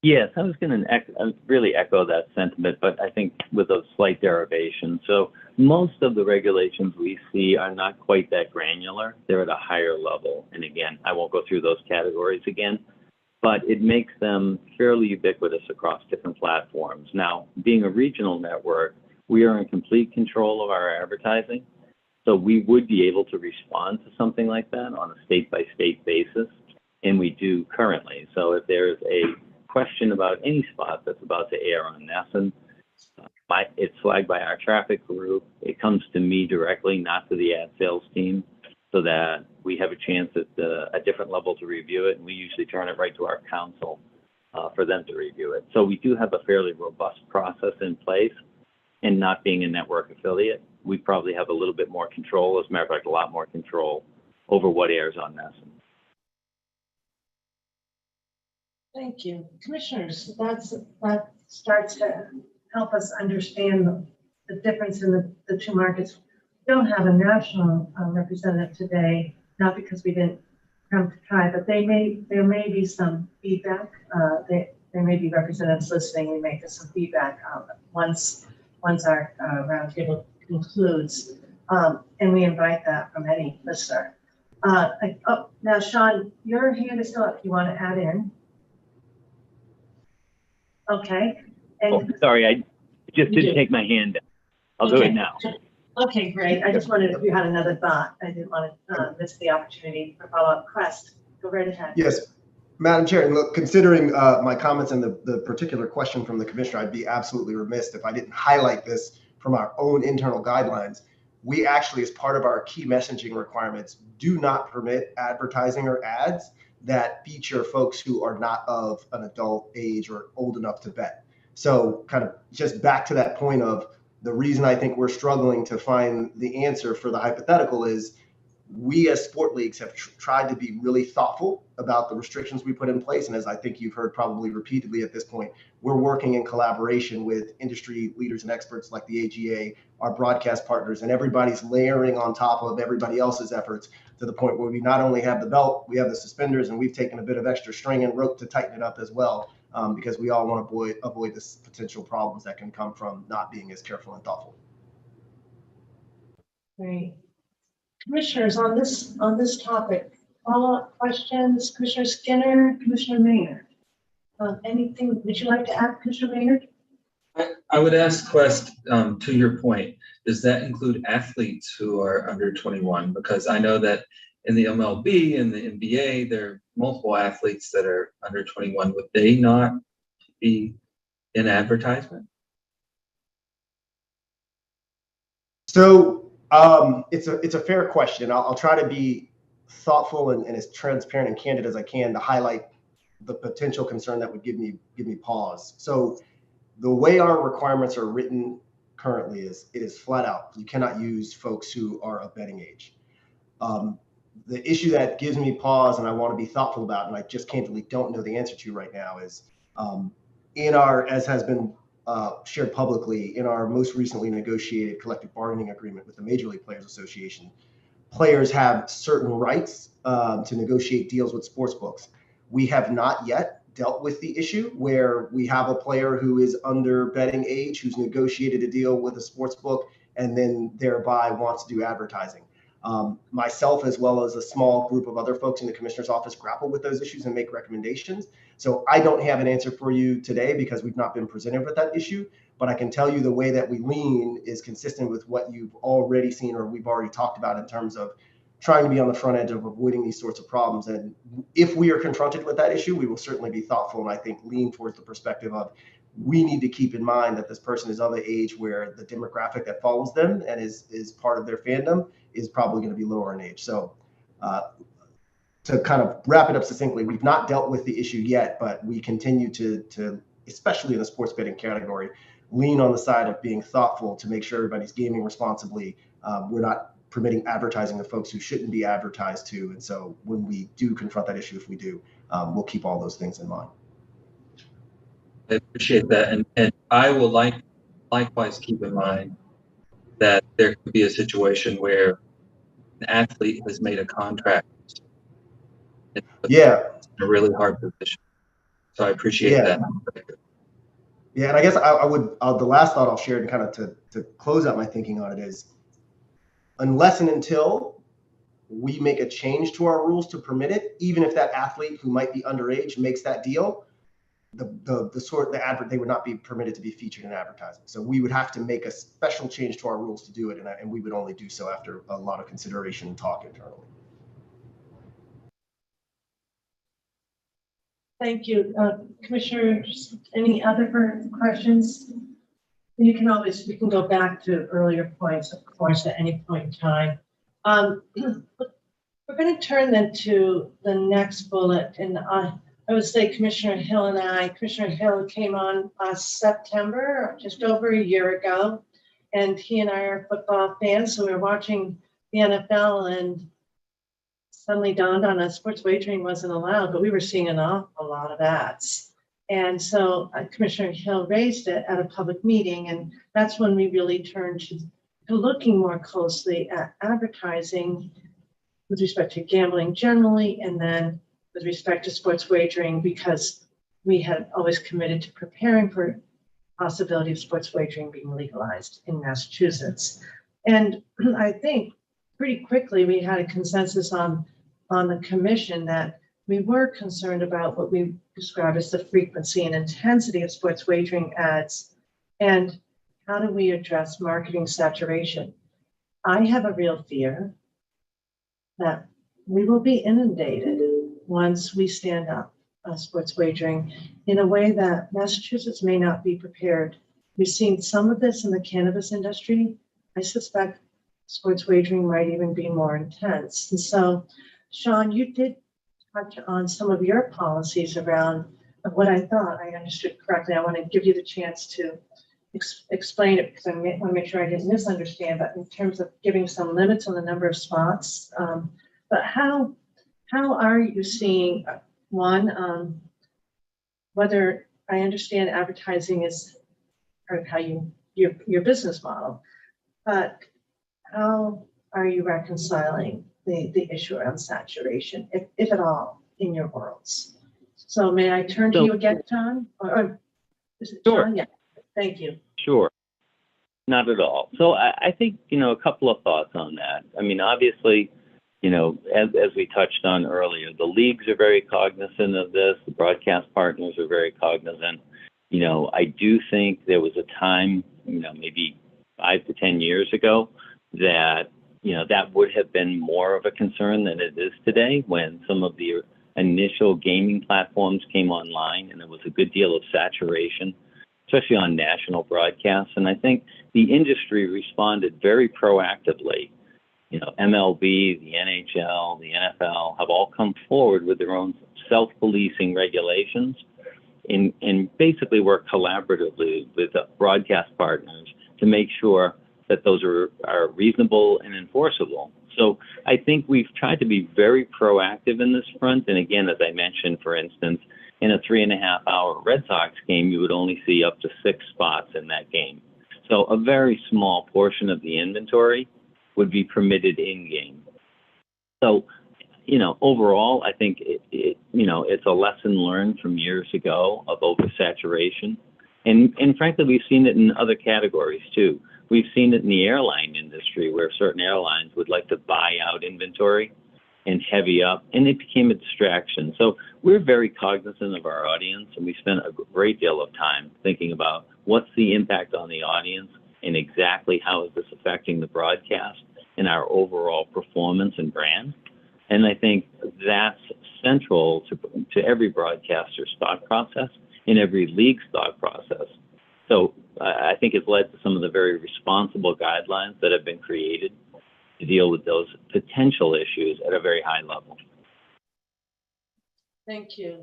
[SPEAKER 9] Yes, I was going to really echo that sentiment, but I think with a slight derivation. So most of the regulations we see are not quite that granular. They're at a higher level. And again, I won't go through those categories again, but it makes them fairly ubiquitous across different platforms. Now, being a regional network, we are in complete control of our advertising. So we would be able to respond to something like that on a state-by-state basis, and we do currently. So if there's a question about any spot that's about to air on NESN, it's flagged by our traffic group. It comes to me directly, not to the ad sales team, so that we have a chance at a different level to review it, and we usually turn it right to our counsel for them to review it. So we do have a fairly robust process in place, and not being a network affiliate, we probably have a little bit more control, as a matter of fact, a lot more control over what airs on NESN.
[SPEAKER 1] Thank you. Commissioners, that starts to help us understand the difference in the two markets. We don't have a national representative today, not because we didn't come to try, but there may be some feedback. There may be representatives listening. We may get some feedback once our roundtable concludes, and we invite that from any listener. Now, Sean, your hand is still up. You want to add in? Okay. And
[SPEAKER 9] sorry, I just didn't take my hand down. I'll do it now.
[SPEAKER 1] Okay, great. I just wondered if you had another thought. I didn't want to miss the opportunity for follow-up. Quest, go right ahead.
[SPEAKER 15] Yes, Madam Chair, and look, considering my comments and the particular question from the commissioner, I'd be absolutely remiss if I didn't highlight this from our own internal guidelines, we actually, as part of our key messaging requirements, do not permit advertising or ads that feature folks who are not of an adult age or old enough to bet. So kind of just back to that point of the reason I think we're struggling to find the answer for the hypothetical is we as sport leagues have tried to be really thoughtful about the restrictions we put in place. And as I think you've heard probably repeatedly at this point, we're working in collaboration with industry leaders and experts like the AGA, our broadcast partners, and everybody's layering on top of everybody else's efforts to the point where we not only have the belt, we have the suspenders, and we've taken a bit of extra string and rope to tighten it up as well, because we all want to avoid this potential problems that can come from not being as careful and thoughtful.
[SPEAKER 1] Great. Commissioners, on this topic, follow-up questions, Commissioner Skinner, Commissioner Maynard. Anything, would you like to add, Commissioner Maynard?
[SPEAKER 6] I would ask Quest, to your point, does that include athletes who are under 21? Because I know that in the MLB and the NBA, there are multiple athletes that are under 21. Would they not be in advertisement?
[SPEAKER 15] So it's a fair question. I'll try to be thoughtful and as transparent and candid as I can to highlight the potential concern that would give me pause. So the way our requirements are written currently is it is flat out. You cannot use folks who are of betting age. The issue that gives me pause and I want to be thoughtful about, and I just candidly don't know the answer to right now, is in our, as has been shared publicly, in our most recently negotiated collective bargaining agreement with the Major League Players Association, players have certain rights to negotiate deals with sports books. We have not yet dealt with the issue where we have a player who is under betting age who's negotiated a deal with a sports book and then thereby wants to do advertising. Myself, as well as a small group of other folks in the commissioner's office, grapple with those issues and make recommendations. So I don't have an answer for you today because we've not been presented with that issue, but I can tell you the way that we lean is consistent with what you've already seen or we've already talked about in terms of trying to be on the front edge of avoiding these sorts of problems. And if we are confronted with that issue, we will certainly be thoughtful and I think lean towards the perspective of we need to keep in mind that this person is of an age where the demographic that follows them and is part of their fandom is probably going to be lower in age. So to kind of wrap it up succinctly, we've not dealt with the issue yet, but we continue to especially in the sports betting category, lean on the side of being thoughtful to make sure everybody's gaming responsibly. We're not permitting advertising of folks who shouldn't be advertised to. And so when we do confront that issue, if we do, we'll keep all those things in mind.
[SPEAKER 6] I appreciate that. And I will likewise keep in mind that there could be a situation where an athlete has made a contract.
[SPEAKER 15] Yeah.
[SPEAKER 6] In a really hard position. So I appreciate that.
[SPEAKER 15] Yeah, and I guess I would, the last thought I'll share and kind of to close out my thinking on it is, unless and until we make a change to our rules to permit it, even if that athlete who might be underage makes that deal, they would not be permitted to be featured in advertising. So we would have to make a special change to our rules to do it, and we would only do so after a lot of consideration and talk internally.
[SPEAKER 1] Thank you. Commissioners, any other questions? We can go back to earlier points, of course, at any point in time. We're going to turn then to the next bullet. And I would say Commissioner Hill Commissioner Hill came on last September, just over a year ago. And he and I are football fans, so we were watching the NFL and suddenly dawned on us sports wagering wasn't allowed, but we were seeing an awful lot of ads. And so Commissioner Hill raised it at a public meeting, and that's when we really turned to looking more closely at advertising with respect to gambling generally, and then with respect to sports wagering, because we had always committed to preparing for the possibility of sports wagering being legalized in Massachusetts. And I think pretty quickly we had a consensus on the commission that we were concerned about what we describe as the frequency and intensity of sports wagering ads, and how do we address marketing saturation. I have a real fear that we will be inundated once we stand up sports wagering in a way that Massachusetts may not be prepared We've seen some of this in the cannabis industry. I suspect sports wagering might even be more intense. And so, Sean, you did touch on some of your policies around what I thought I understood correctly. I want to give you the chance to explain it because I want to make sure I didn't misunderstand, but in terms of giving some limits on the number of spots. But how are you seeing, one, whether I understand advertising is part of how your business model, but how are you reconciling the issue around saturation, if at all, in your worlds? So may I turn to you again, John? Or is it
[SPEAKER 9] Sure.
[SPEAKER 1] John? Yeah, thank you.
[SPEAKER 9] Sure. Not at all. So I think, a couple of thoughts on that. I mean, obviously, as we touched on earlier, the leagues are very cognizant of this. The broadcast partners are very cognizant. I do think there was a time, maybe 5 to 10 years ago that, that would have been more of a concern than it is today when some of the initial gaming platforms came online and there was a good deal of saturation, especially on national broadcasts. And I think the industry responded very proactively. MLB, the NHL, the NFL have all come forward with their own self-policing regulations and basically work collaboratively with broadcast partners to make sure that those are reasonable and enforceable. So I think we've tried to be very proactive in this front. And again, as I mentioned, for instance, in a 3.5-hour Red Sox game, you would only see up to 6 spots in that game. So a very small portion of the inventory would be permitted in game. So, overall, I think it's a lesson learned from years ago of oversaturation. And frankly, we've seen it in other categories too. We've seen it in the airline industry where certain airlines would like to buy out inventory and heavy up, and it became a distraction. So we're very cognizant of our audience, and we spent a great deal of time thinking about what's the impact on the audience and exactly how is this affecting the broadcast and our overall performance and brand. And I think that's central to every broadcaster's thought process and every league's thought process. So I think it's led to some of the very responsible guidelines that have been created to deal with those potential issues at a very high level.
[SPEAKER 1] Thank you.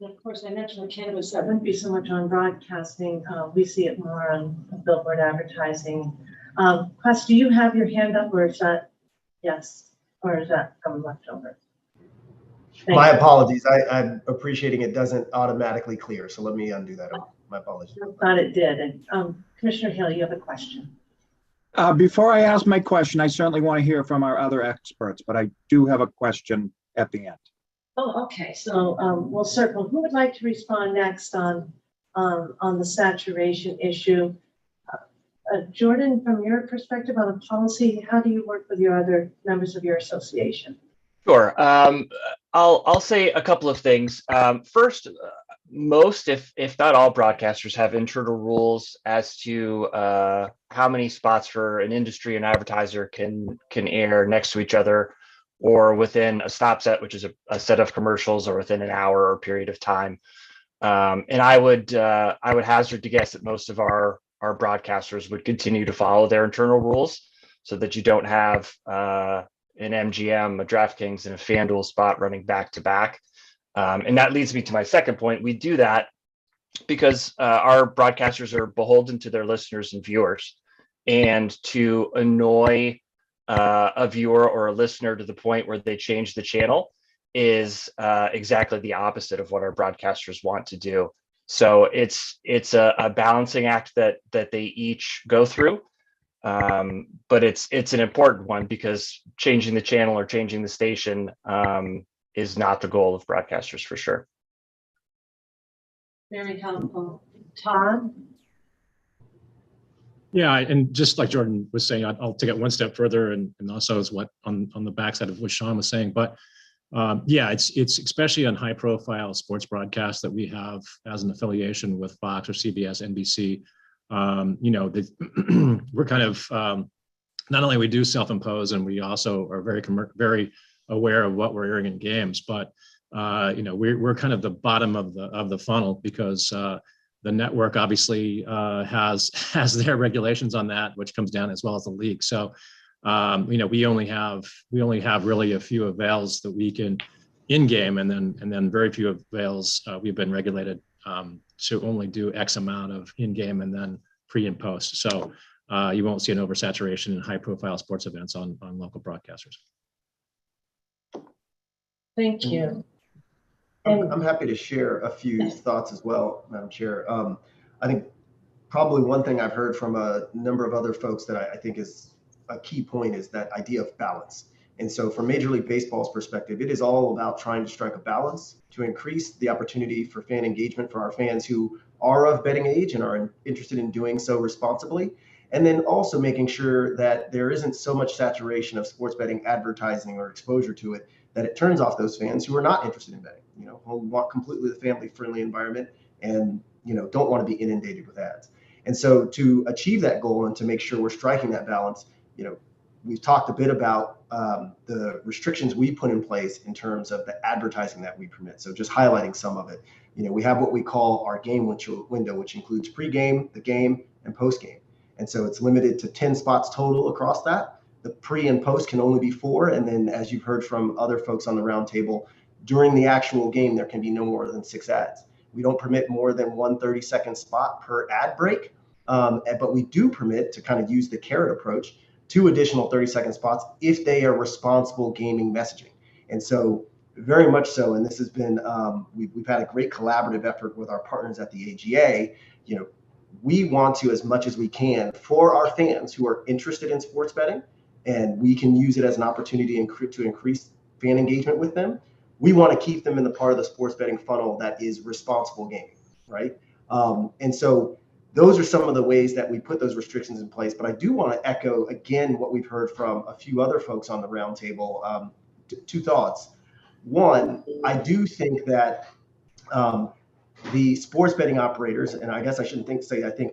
[SPEAKER 1] And of course, I mentioned cannabis. That wouldn't be so much on broadcasting. We see it more on billboard advertising. Quest, do you have your hand up, or is that yes, or is that from leftover?
[SPEAKER 15] My apologies. I'm appreciating it doesn't automatically clear, so let me undo that. My apologies.
[SPEAKER 1] I thought it did. And Commissioner Hill, you have a question.
[SPEAKER 4] Before I ask my question, I certainly want to hear from our other experts, but I do have a question at the end.
[SPEAKER 1] Oh, okay. So we'll circle. Who would like to respond next on the saturation issue? Jordan, from your perspective on the policy, how do you work with your other members of your association?
[SPEAKER 7] Sure. I'll say a couple of things. First, most, if not all, broadcasters have internal rules as to how many spots for an industry and advertiser can air next to each other, or within a stop set, which is a set of commercials, or within an hour or period of time. And I would hazard to guess that most of our broadcasters would continue to follow their internal rules, so that you don't have an MGM, a DraftKings, and a FanDuel spot running back to back. And that leads me to my second point. We do that because our broadcasters are beholden to their listeners and viewers, and to annoy a viewer or a listener to the point where they change the channel is exactly the opposite of what our broadcasters want to do. So it's a balancing act that they each go through. But it's an important one, because changing the channel or changing the station is not the goal of broadcasters, for sure.
[SPEAKER 1] Very helpful. Todd?
[SPEAKER 12] Yeah, and just like Jordan was saying, I'll take it one step further, and also is what on the backside of what Sean was saying. But yeah, it's especially on high profile sports broadcasts that we have as an affiliation with Fox or CBS, NBC. We're kind of not only we do self-impose, and we also are very aware of what we're airing in games, but we're kind of the bottom of the funnel, because The network obviously has their regulations on that, which comes down as well as the league. So, we only have really a few avails that we can in-game, and then very few avails we've been regulated to only do X amount of in-game and then pre and post. So you won't see an oversaturation in high-profile sports events on local broadcasters.
[SPEAKER 1] Thank you.
[SPEAKER 15] I'm happy to share a few thoughts as well, Madam Chair. I think probably one thing I've heard from a number of other folks that I think is a key point is that idea of balance. And so from Major League Baseball's perspective, it is all about trying to strike a balance to increase the opportunity for fan engagement for our fans who are of betting age and are interested in doing so responsibly. And then also making sure that there isn't so much saturation of sports betting advertising or exposure to it that it turns off those fans who are not interested in betting, who want completely the family-friendly environment and, don't want to be inundated with ads. And so to achieve that goal and to make sure we're striking that balance, we've talked a bit about the restrictions we put in place in terms of the advertising that we permit. So just highlighting some of it, we have what we call our game window, which includes pregame, the game, and postgame. And so it's limited to 10 spots total across that. The pre and post can only be 4. And then as you've heard from other folks on the round table, during the actual game, there can be no more than 6 ads. We don't permit more than 1 30-second spot per ad break. But we do permit, to kind of use the carrot approach, 2 additional 30-second spots if they are responsible gaming messaging. And so very much so, and this has been, we've had a great collaborative effort with our partners at the AGA. We want to, as much as we can, for our fans who are interested in sports betting, and we can use it as an opportunity to increase fan engagement with them. We want to keep them in the part of the sports betting funnel that is responsible gaming, right? And so those are some of the ways that we put those restrictions in place. But I do want to echo again what we've heard from a few other folks on the roundtable. 2 thoughts. One, I do think that the sports betting operators, and I guess I shouldn't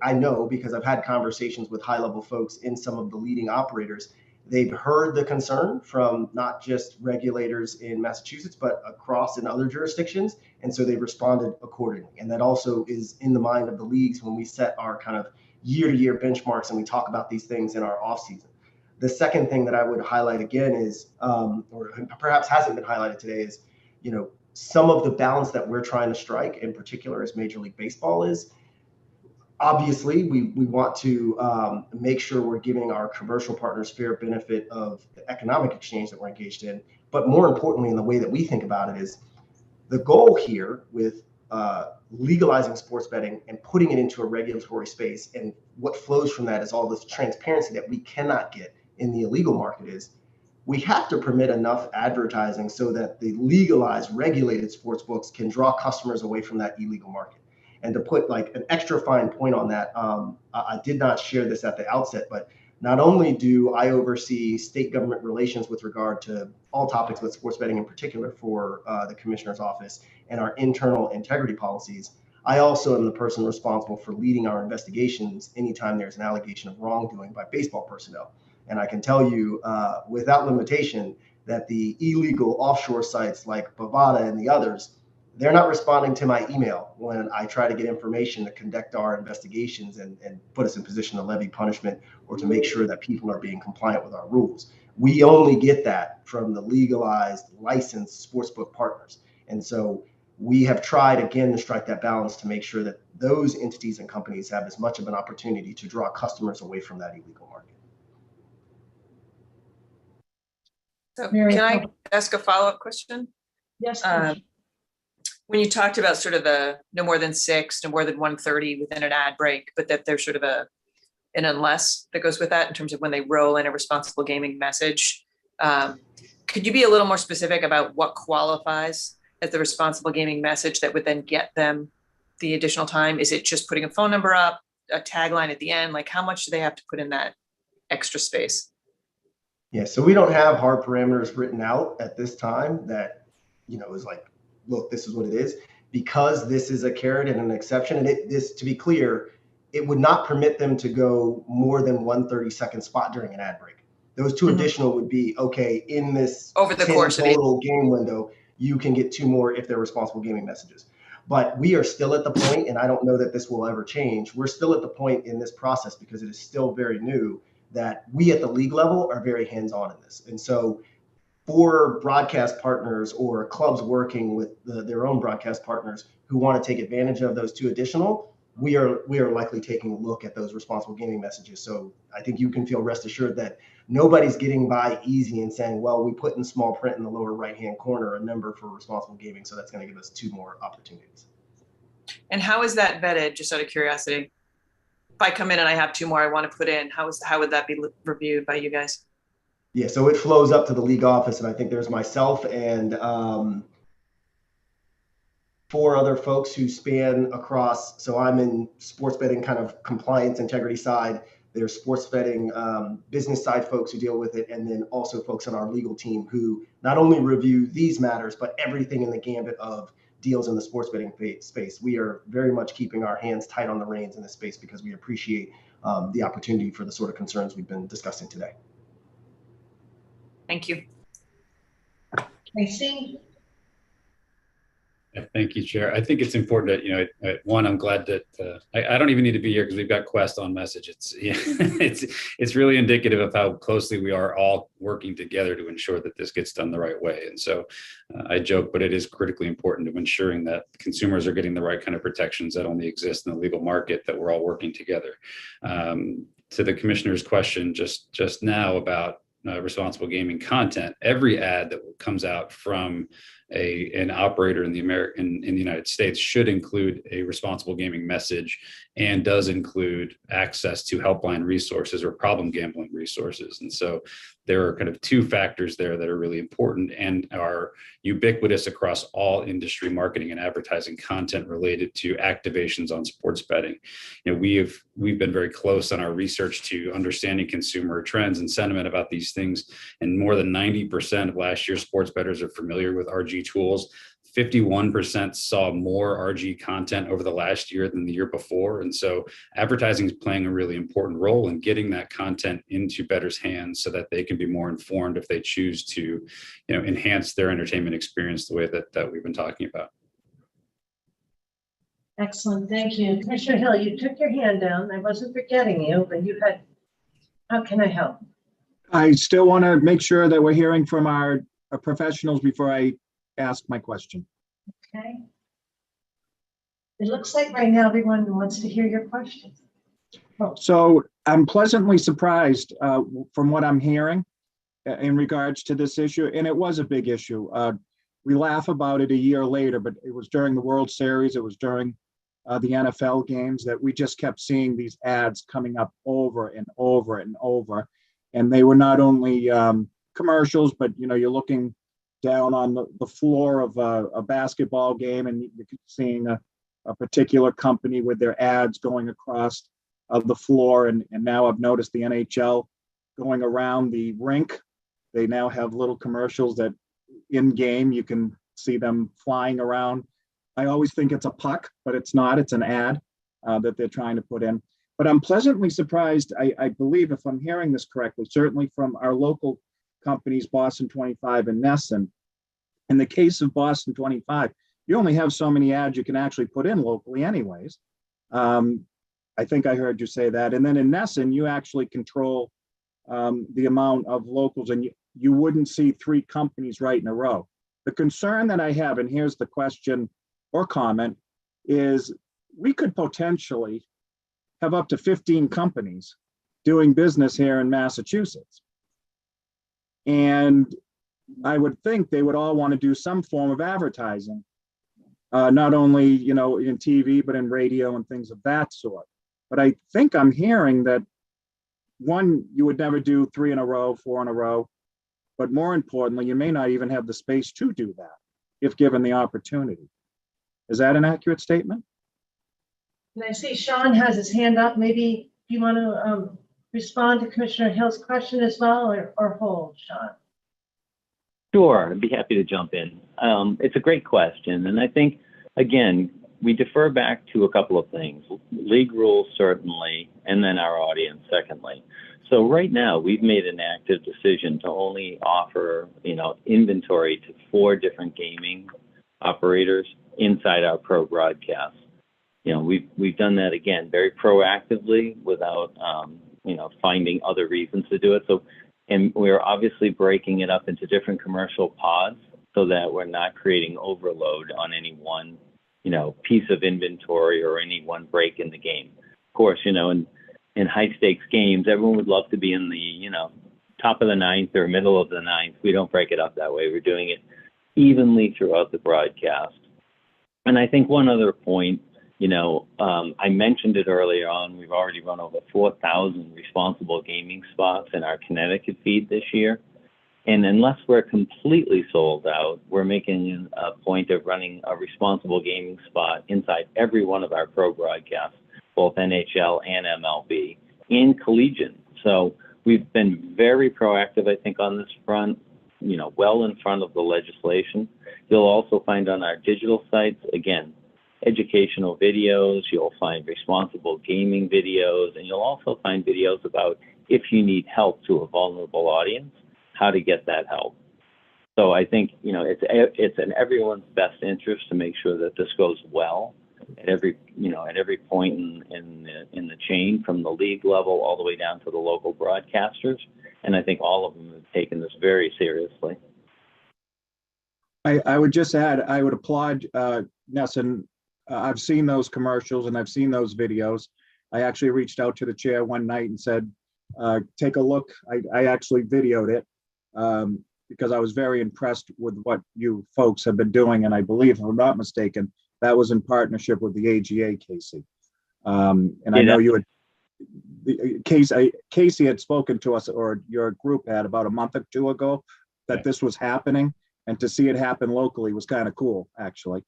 [SPEAKER 15] I know, because I've had conversations with high-level folks in some of the leading operators. They've heard the concern from not just regulators in Massachusetts, but across in other jurisdictions. And so they've responded accordingly. And that also is in the mind of the leagues when we set our kind of year-to-year benchmarks and we talk about these things in our off-season. The second thing that I would highlight again is, or perhaps hasn't been highlighted today, is, some of the balance that we're trying to strike, in particular as Major League Baseball is, obviously, we want to make sure we're giving our commercial partners fair benefit of the economic exchange that we're engaged in. But more importantly, in the way that we think about it is the goal here with legalizing sports betting and putting it into a regulatory space. And what flows from that is all this transparency that we cannot get in the illegal market is we have to permit enough advertising so that the legalized, regulated sports books can draw customers away from that illegal market. And to put like an extra fine point on that, I did not share this at the outset, but not only do I oversee state government relations with regard to all topics, but sports betting in particular for the commissioner's office and our internal integrity policies, I also am the person responsible for leading our investigations anytime there's an allegation of wrongdoing by baseball personnel. And I can tell you without limitation that the illegal offshore sites like Bovada and the others, they're not responding to my email when I try to get information to conduct our investigations and put us in position to levy punishment or to make sure that people are being compliant with our rules. We only get that from the legalized, licensed sportsbook partners. And so we have tried again to strike that balance to make sure that those entities and companies have as much of an opportunity to draw customers away from that illegal market.
[SPEAKER 14] So can I ask a follow-up question?
[SPEAKER 1] Yes.
[SPEAKER 14] When you talked about sort of the no more than 6, no more than 130 within an ad break, but that there's sort of an unless that goes with that in terms of when they roll in a responsible gaming message. Could you be a little more specific about what qualifies as the responsible gaming message that would then get them the additional time? Is it just putting a phone number up, a tagline at the end? Like how much do they have to put in that extra space?
[SPEAKER 15] Yeah, so we don't have hard parameters written out at this time that, is like, look, this is what it is, because this is a carrot and an exception. And this, to be clear, it would not permit them to go more than 1 30-second spot during an ad break. Those 2 additional would be, okay, in this
[SPEAKER 14] over the course
[SPEAKER 15] total game window, you can get 2 more if they're responsible gaming messages. But we are still at the point, and I don't know that this will ever change. We're still at the point in this process because it is still very new that we at the league level are very hands-on in this. And so for broadcast partners or clubs working with their own broadcast partners who want to take advantage of those two additional, we are likely taking a look at those responsible gaming messages. So I think you can feel rest assured that nobody's getting by easy and saying, well, we put in small print in the lower right-hand corner a number for responsible gaming, so that's going to give us 2 more opportunities.
[SPEAKER 14] And how is that vetted, just out of curiosity? If I come in and I have 2 more I want to put in, how would that be reviewed by you guys?
[SPEAKER 15] Yeah, so it flows up to the league office, and I think there's myself and 4 other folks who span across. So I'm in sports betting kind of compliance integrity side. There's sports betting business side folks who deal with it, and then also folks on our legal team who not only review these matters, but everything in the gambit of deals in the sports betting space. We are very much keeping our hands tight on the reins in this space because we appreciate the opportunity for the sort of concerns we've been discussing today.
[SPEAKER 14] Thank you.
[SPEAKER 1] Tracy?
[SPEAKER 8] Yeah, thank you, Chair. I think it's important that, one, I'm glad that I don't even need to be here because we've got Quest on message. It's really indicative of how closely we are all working together to ensure that this gets done the right way. And so I joke, but it is critically important to ensuring that consumers are getting the right kind of protections that only exist in the legal market, that we're all working together. To the Commissioner's question just now about responsible gaming content, every ad that comes out from an operator in the United States should include a responsible gaming message and does include access to helpline resources or problem gambling resources. And so there are kind of 2 factors there that are really important and are ubiquitous across all industry marketing and advertising content related to activations on sports betting. We've been very close on our research to understanding consumer trends and sentiment about these things, and more than 90% of last year's sports bettors are familiar with RG tools. 51% saw more RG content over the last year than the year before. And so advertising is playing a really important role in getting that content into bettors' hands so that they can be more informed if they choose to, enhance their entertainment experience the way that we've been talking about.
[SPEAKER 1] Excellent, thank you. Commissioner Hill, you took your hand down. I wasn't forgetting you, but how can I help?
[SPEAKER 4] I still want to make sure that we're hearing from our professionals before I ask my question.
[SPEAKER 1] Okay. It looks like right now everyone wants to hear your questions.
[SPEAKER 4] So I'm pleasantly surprised from what I'm hearing in regards to this issue, and it was a big issue. We laugh about it a year later, but it was during the World Series, it was during the NFL games that we just kept seeing these ads coming up over and over and over. And they were not only commercials, but you're looking down on the floor of a basketball game and you're seeing a particular company with their ads going across the floor. And now I've noticed the NHL going around the rink. They now have little commercials that in game you can see them flying around. I always think it's a puck, but it's not. It's an ad that they're trying to put in. But I'm pleasantly surprised, I believe, if I'm hearing this correctly, certainly from our local companies, Boston 25 and Nesson. In the case of Boston 25, you only have so many ads you can actually put in locally anyways. I think I heard you say that. And then in Nesson, you actually control the amount of locals, and you wouldn't see 3 companies right in a row. The concern that I have, and here's the question or comment, is we could potentially have up to 15 companies doing business here in Massachusetts. And I would think they would all want to do some form of advertising, not only, in TV, but in radio and things of that sort. But I think I'm hearing that, one, you would never do 3 in a row, 4 in a row, but more importantly, you may not even have the space to do that if given the opportunity. Is that an accurate statement?
[SPEAKER 1] And I see Sean has his hand up. Maybe you want to respond to Commissioner Hill's question as well, or hold, Sean?
[SPEAKER 9] Sure, I'd be happy to jump in. It's a great question. And I think, again, we defer back to a couple of things. League rules, certainly, and then our audience, secondly. So right now, we've made an active decision to only offer, inventory to 4 different gaming operators inside our pro broadcast. You know, we've done that again very proactively without finding other reasons to do it. So, and we're obviously breaking it up into different commercial pods so that we're not creating overload on any one piece of inventory or any one break in the game. Of course, in high stakes games, everyone would love to be in the top of the ninth or middle of the ninth. We don't break it up that way. We're doing it evenly throughout the broadcast. And I think one other point, I mentioned it earlier on, we've already run over 4,000 responsible gaming spots in our Connecticut feed this year. And unless we're completely sold out, we're making a point of running a responsible gaming spot inside every one of our pro broadcasts, both NHL and MLB, and collegiate. So we've been very proactive, I think, on this front, well in front of the legislation. You'll also find on our digital sites, again, educational videos, you'll find responsible gaming videos, and you'll also find videos about if you need help to a vulnerable audience, how to get that help. So I think, it's in everyone's best interest to make sure that this goes well at every point in the chain, from the league level all the way down to the local broadcasters. And I think all of them have taken this very seriously.
[SPEAKER 4] I would just add, I would applaud Nesson. I've seen those commercials and I've seen those videos. I actually reached out to the chair one night and said, take a look. I actually videoed it because I was very impressed with what you folks have been doing. And I believe, if I'm not mistaken, that was in partnership with the AGA, Casey. And I know you had, Casey had spoken to us, or your group had, about a month or two ago, that this was happening. And to see it happen locally was kind of cool, actually.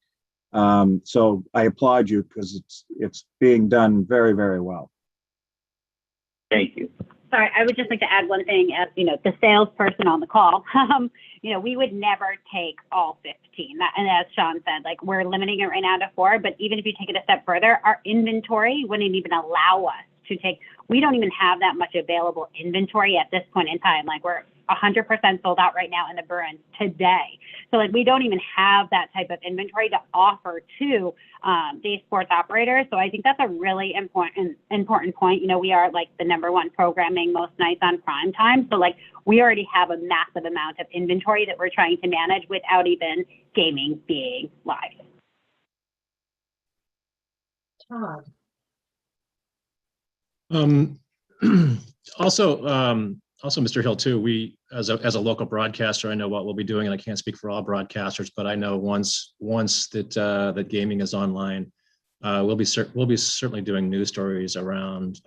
[SPEAKER 4] So I applaud you because it's being done very, very well.
[SPEAKER 9] Thank you.
[SPEAKER 10] Sorry, I would just like to add one thing as, the salesperson on the call. We would never take all 15. And as Sean said, we're limiting it right now to 4, but even if you take it a step further, our inventory wouldn't even allow us to take, we don't even have that much available inventory at this point in time. We're 100% sold out right now in the Bruins today. So we don't even have that type of inventory to offer to these sports operators. So I think that's a really important point. We are the #1 programming most nights on prime time. So we already have a massive amount of inventory that we're trying to manage without even gaming being live.
[SPEAKER 1] Todd.
[SPEAKER 12] Also, Mr. Hill, too, we, as a local broadcaster, I know what we'll be doing, and I can't speak for all broadcasters, but I know once that gaming is online, we'll be certainly doing news stories around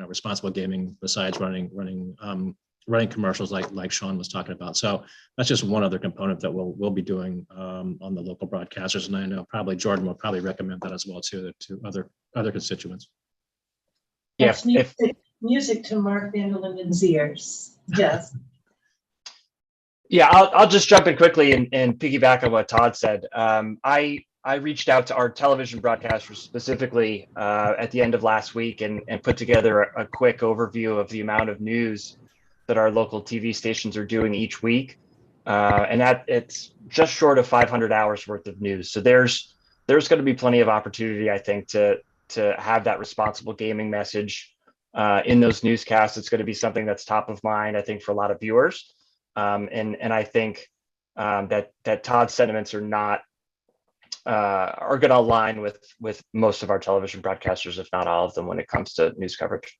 [SPEAKER 12] responsible gaming, besides running commercials like Sean was talking about. So that's just one other component that we'll be doing on the local broadcasters, and I know probably Jordan will probably recommend that as well to other constituents.
[SPEAKER 1] Yes, music to Mark Van Linden's ears. Yes.
[SPEAKER 7] Yeah, I'll just jump in quickly and piggyback on what Todd said. I reached out to our television broadcasters specifically at the end of last week and put together a quick overview of the amount of news that our local TV stations are doing each week, and that it's just short of 500 hours worth of news. So there's going to be plenty of opportunity, I think, to have that responsible gaming message in those newscasts. It's going to be something that's top of mind, I think, for a lot of viewers. And I think that Todd's sentiments are going to align with most of our television broadcasters, if not all of them, when it comes to news coverage.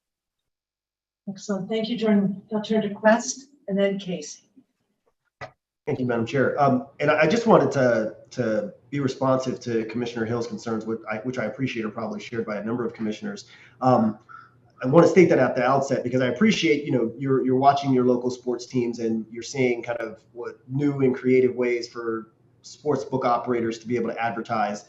[SPEAKER 1] Excellent. Thank you, Jordan. I'll turn to Quest and then Casey.
[SPEAKER 15] Thank you, Madam Chair. And I just wanted to be responsive to Commissioner Hill's concerns, which I appreciate are probably shared by a number of commissioners. I want to state that at the outset because I appreciate, you're watching your local sports teams and you're seeing kind of what new and creative ways for sports book operators to be able to advertise.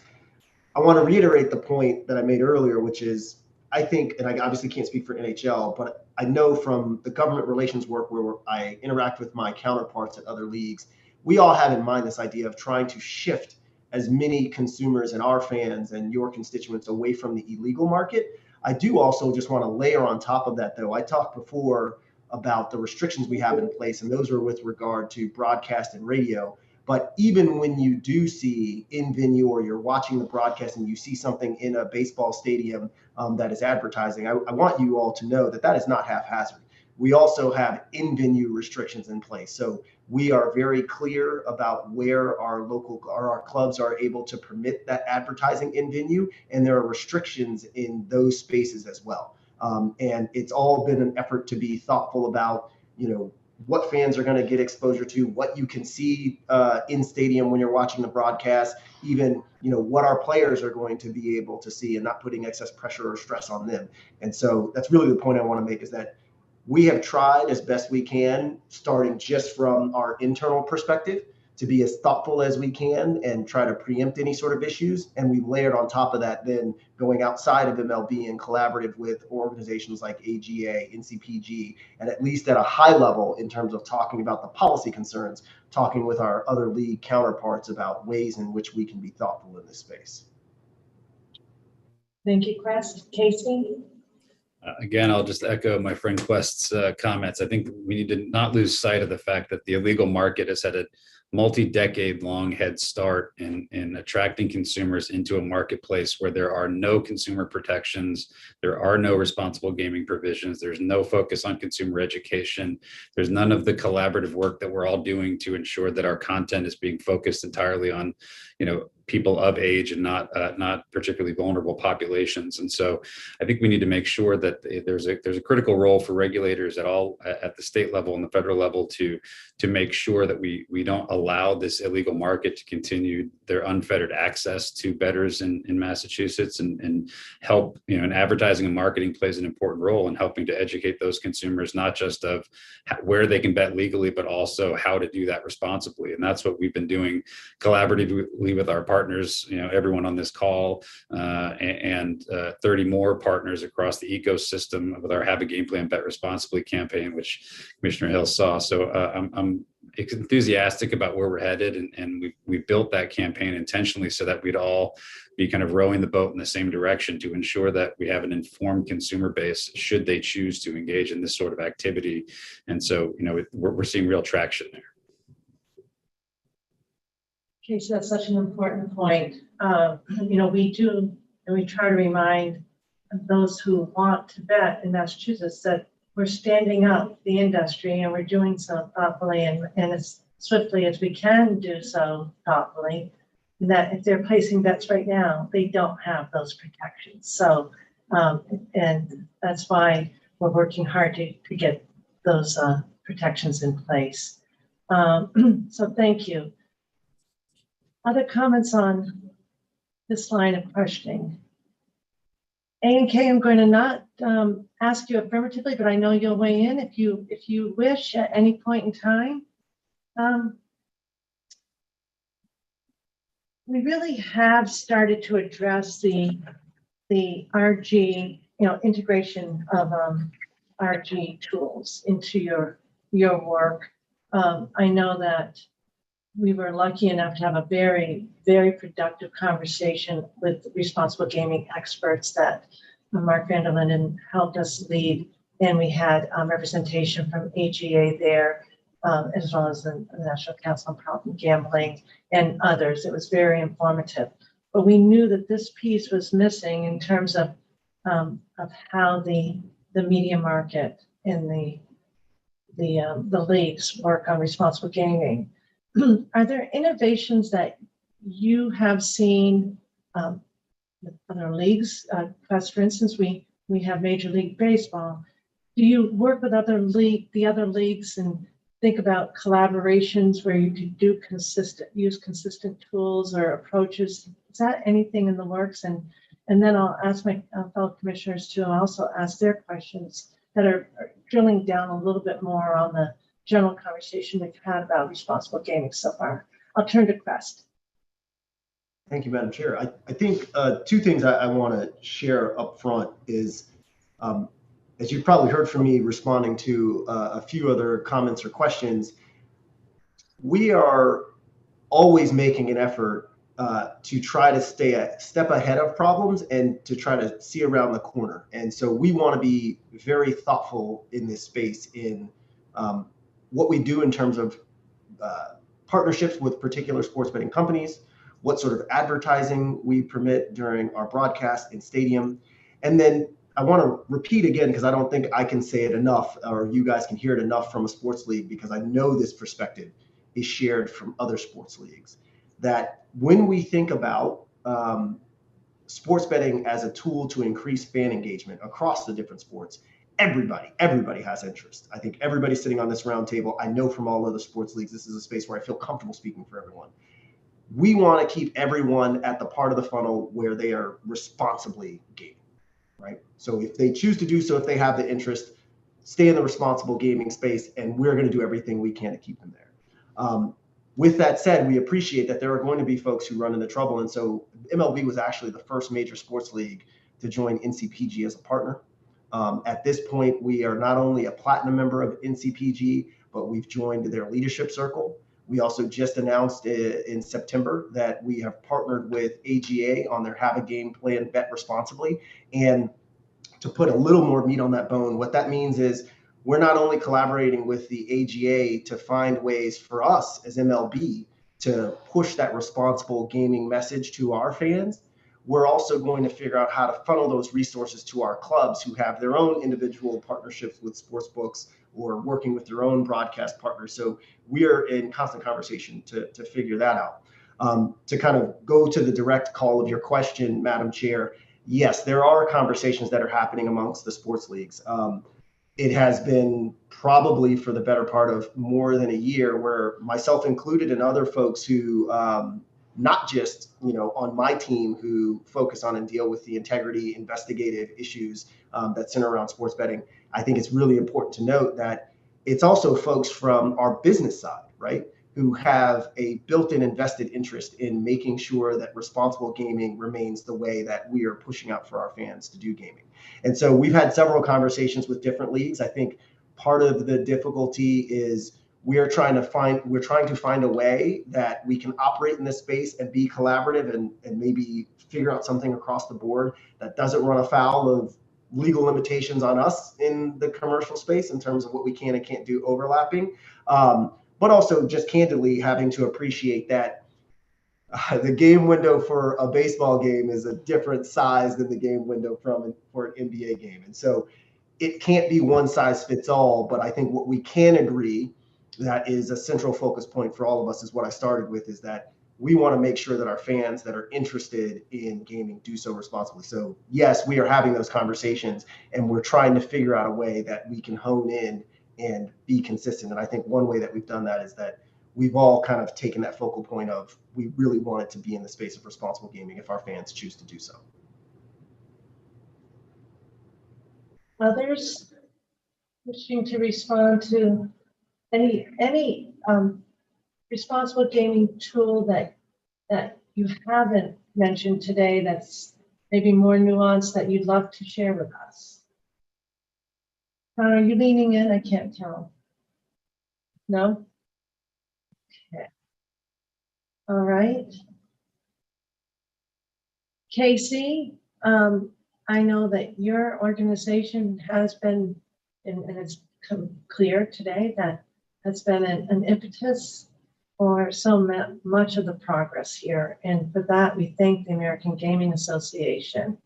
[SPEAKER 15] I want to reiterate the point that I made earlier, which is I think, and I obviously can't speak for NHL, but I know from the government relations work where I interact with my counterparts at other leagues, we all have in mind this idea of trying to shift as many consumers and our fans and your constituents away from the illegal market. I do also just want to layer on top of that, though. I talked before about the restrictions we have in place, and those are with regard to broadcast and radio. But even when you do see in venue or you're watching the broadcast and you see something in a baseball stadium that is advertising, I want you all to know that that is not haphazard. We also have in-venue restrictions in place. So we are very clear about where our local or our clubs are able to permit that advertising in venue, and there are restrictions in those spaces as well. And it's all been an effort to be thoughtful about, what fans are going to get exposure to, what you can see in stadium when you're watching the broadcast, even, what our players are going to be able to see, and not putting excess pressure or stress on them. And so that's really the point I want to make, is that we have tried as best we can, starting just from our internal perspective, to be as thoughtful as we can and try to preempt any sort of issues. And we've layered on top of that then going outside of MLB and collaborative with organizations like AGA, NCPG, and at least at a high level in terms of talking about the policy concerns, talking with our other league counterparts about ways in which we can be thoughtful in this space.
[SPEAKER 1] Thank you, Chris. Casey?
[SPEAKER 8] Again, I'll just echo my friend Quest's comments. I think we need to not lose sight of the fact that the illegal market has had a multi-decade long head start in attracting consumers into a marketplace where there are no consumer protections, there are no responsible gaming provisions, there's no focus on consumer education, there's none of the collaborative work that we're all doing to ensure that our content is being focused entirely on, people of age and not particularly vulnerable populations. And so I think we need to make sure that there's a critical role for regulators at the state level and the federal level to make sure that we don't allow this illegal market to continue their unfettered access to bettors in Massachusetts, and help, and advertising and marketing plays an important role in helping to educate those consumers, not just of where they can bet legally, but also how to do that responsibly. And that's what we've been doing collaboratively with our partners, everyone on this call, and 30 more partners across the ecosystem with our Have a Game Plan, Bet Responsibly campaign, which Commissioner Hill saw. So I'm enthusiastic about where we're headed, and we built that campaign intentionally so that we'd all be kind of rowing the boat in the same direction to ensure that we have an informed consumer base should they choose to engage in this sort of activity. And so, we're seeing real traction there.
[SPEAKER 1] Okay, so that's such an important point. We try to remind those who want to bet in Massachusetts that we're standing up the industry, and we're doing so thoughtfully and as swiftly as we can do so thoughtfully. And that if they're placing bets right now, they don't have those protections. So, and that's why we're working hard to get those protections in place. So thank you. Other comments on this line of questioning? A and K, I'm going to not ask you affirmatively, but I know you'll weigh in if you wish at any point in time. We really have started to address the RG, integration of RG tools into your work. I know that we were lucky enough to have a very, very productive conversation with responsible gaming experts that Mark Vanderlinden helped us lead. And we had representation from AGA there, as well as the National Council on Problem Gambling and others. It was very informative. But we knew that this piece was missing in terms of how the media market and the leagues work on responsible gaming. Are there innovations that you have seen with other leagues? For instance, we have Major League Baseball. Do you work with the other leagues and think about collaborations where you could use consistent tools or approaches? Is that anything in the works? And then I'll ask my fellow commissioners to also ask their questions that are drilling down a little bit more on the general conversation we've had about responsible gaming so far. I'll turn to Quest.
[SPEAKER 15] Thank you, Madam Chair. I think two things I want to share up front is, as you've probably heard from me responding to a few other comments or questions, we are always making an effort to try to stay a step ahead of problems and to try to see around the corner. And so we want to be very thoughtful in this space in what we do in terms of partnerships with particular sports betting companies, what sort of advertising we permit during our broadcast in stadium. And then I want to repeat again, because I don't think I can say it enough, or you guys can hear it enough from a sports league, because I know this perspective is shared from other sports leagues, that when we think about sports betting as a tool to increase fan engagement across the different sports, everybody has interest. I think everybody sitting on this round table, I know from all other sports leagues, this is a space where I feel comfortable speaking for everyone. We want to keep everyone at the part of the funnel where they are responsibly gaming, right? So if they choose to do so, if they have the interest, stay in the responsible gaming space, and we're going to do everything we can to keep them there. With that said, we appreciate that there are going to be folks who run into trouble. And so MLB was actually the first major sports league to join NCPG as a partner. At this point, we are not only a platinum member of NCPG, but we've joined their leadership circle. We also just announced in September that we have partnered with AGA on their Have a Game Plan, Bet Responsibly. And to put a little more meat on that bone, what that means is we're not only collaborating with the AGA to find ways for us as MLB to push that responsible gaming message to our fans, we're also going to figure out how to funnel those resources to our clubs who have their own individual partnerships with sports books or working with their own broadcast partners. So we are in constant conversation to figure that out. To kind of go to the direct call of your question, Madam Chair, yes, there are conversations that are happening amongst the sports leagues. It has been probably for the better part of more than a year where myself included and other folks who not just, on my team who focus on and deal with the integrity investigative issues that center around sports betting. I think it's really important to note that it's also folks from our business side, right, who have a built-in invested interest in making sure that responsible gaming remains the way that we are pushing out for our fans to do gaming. And so we've had several conversations with different leagues. I think part of the difficulty is we're trying to find a way that we can operate in this space and be collaborative and maybe figure out something across the board that doesn't run afoul of legal limitations on us in the commercial space in terms of what we can and can't do overlapping. But also just candidly having to appreciate that the game window for a baseball game is a different size than the game window for an NBA game. And so it can't be one size fits all, but I think what we can agree that is a central focus point for all of us is what I started with, is that we want to make sure that our fans that are interested in gaming do so responsibly. So yes, we are having those conversations and we're trying to figure out a way that we can hone in and be consistent. And I think one way that we've done that is that we've all kind of taken that focal point of we really want it to be in the space of responsible gaming if our fans choose to do so.
[SPEAKER 1] Others wishing to respond to any responsible gaming tool that you haven't mentioned today that's maybe more nuanced that you'd love to share with us? Are you leaning in? I can't tell. No? Okay. All right. Casey, I know that your organization has been, and it's come clear today that has been an impetus for so much of the progress here. And for that, we thank the American Gaming Association.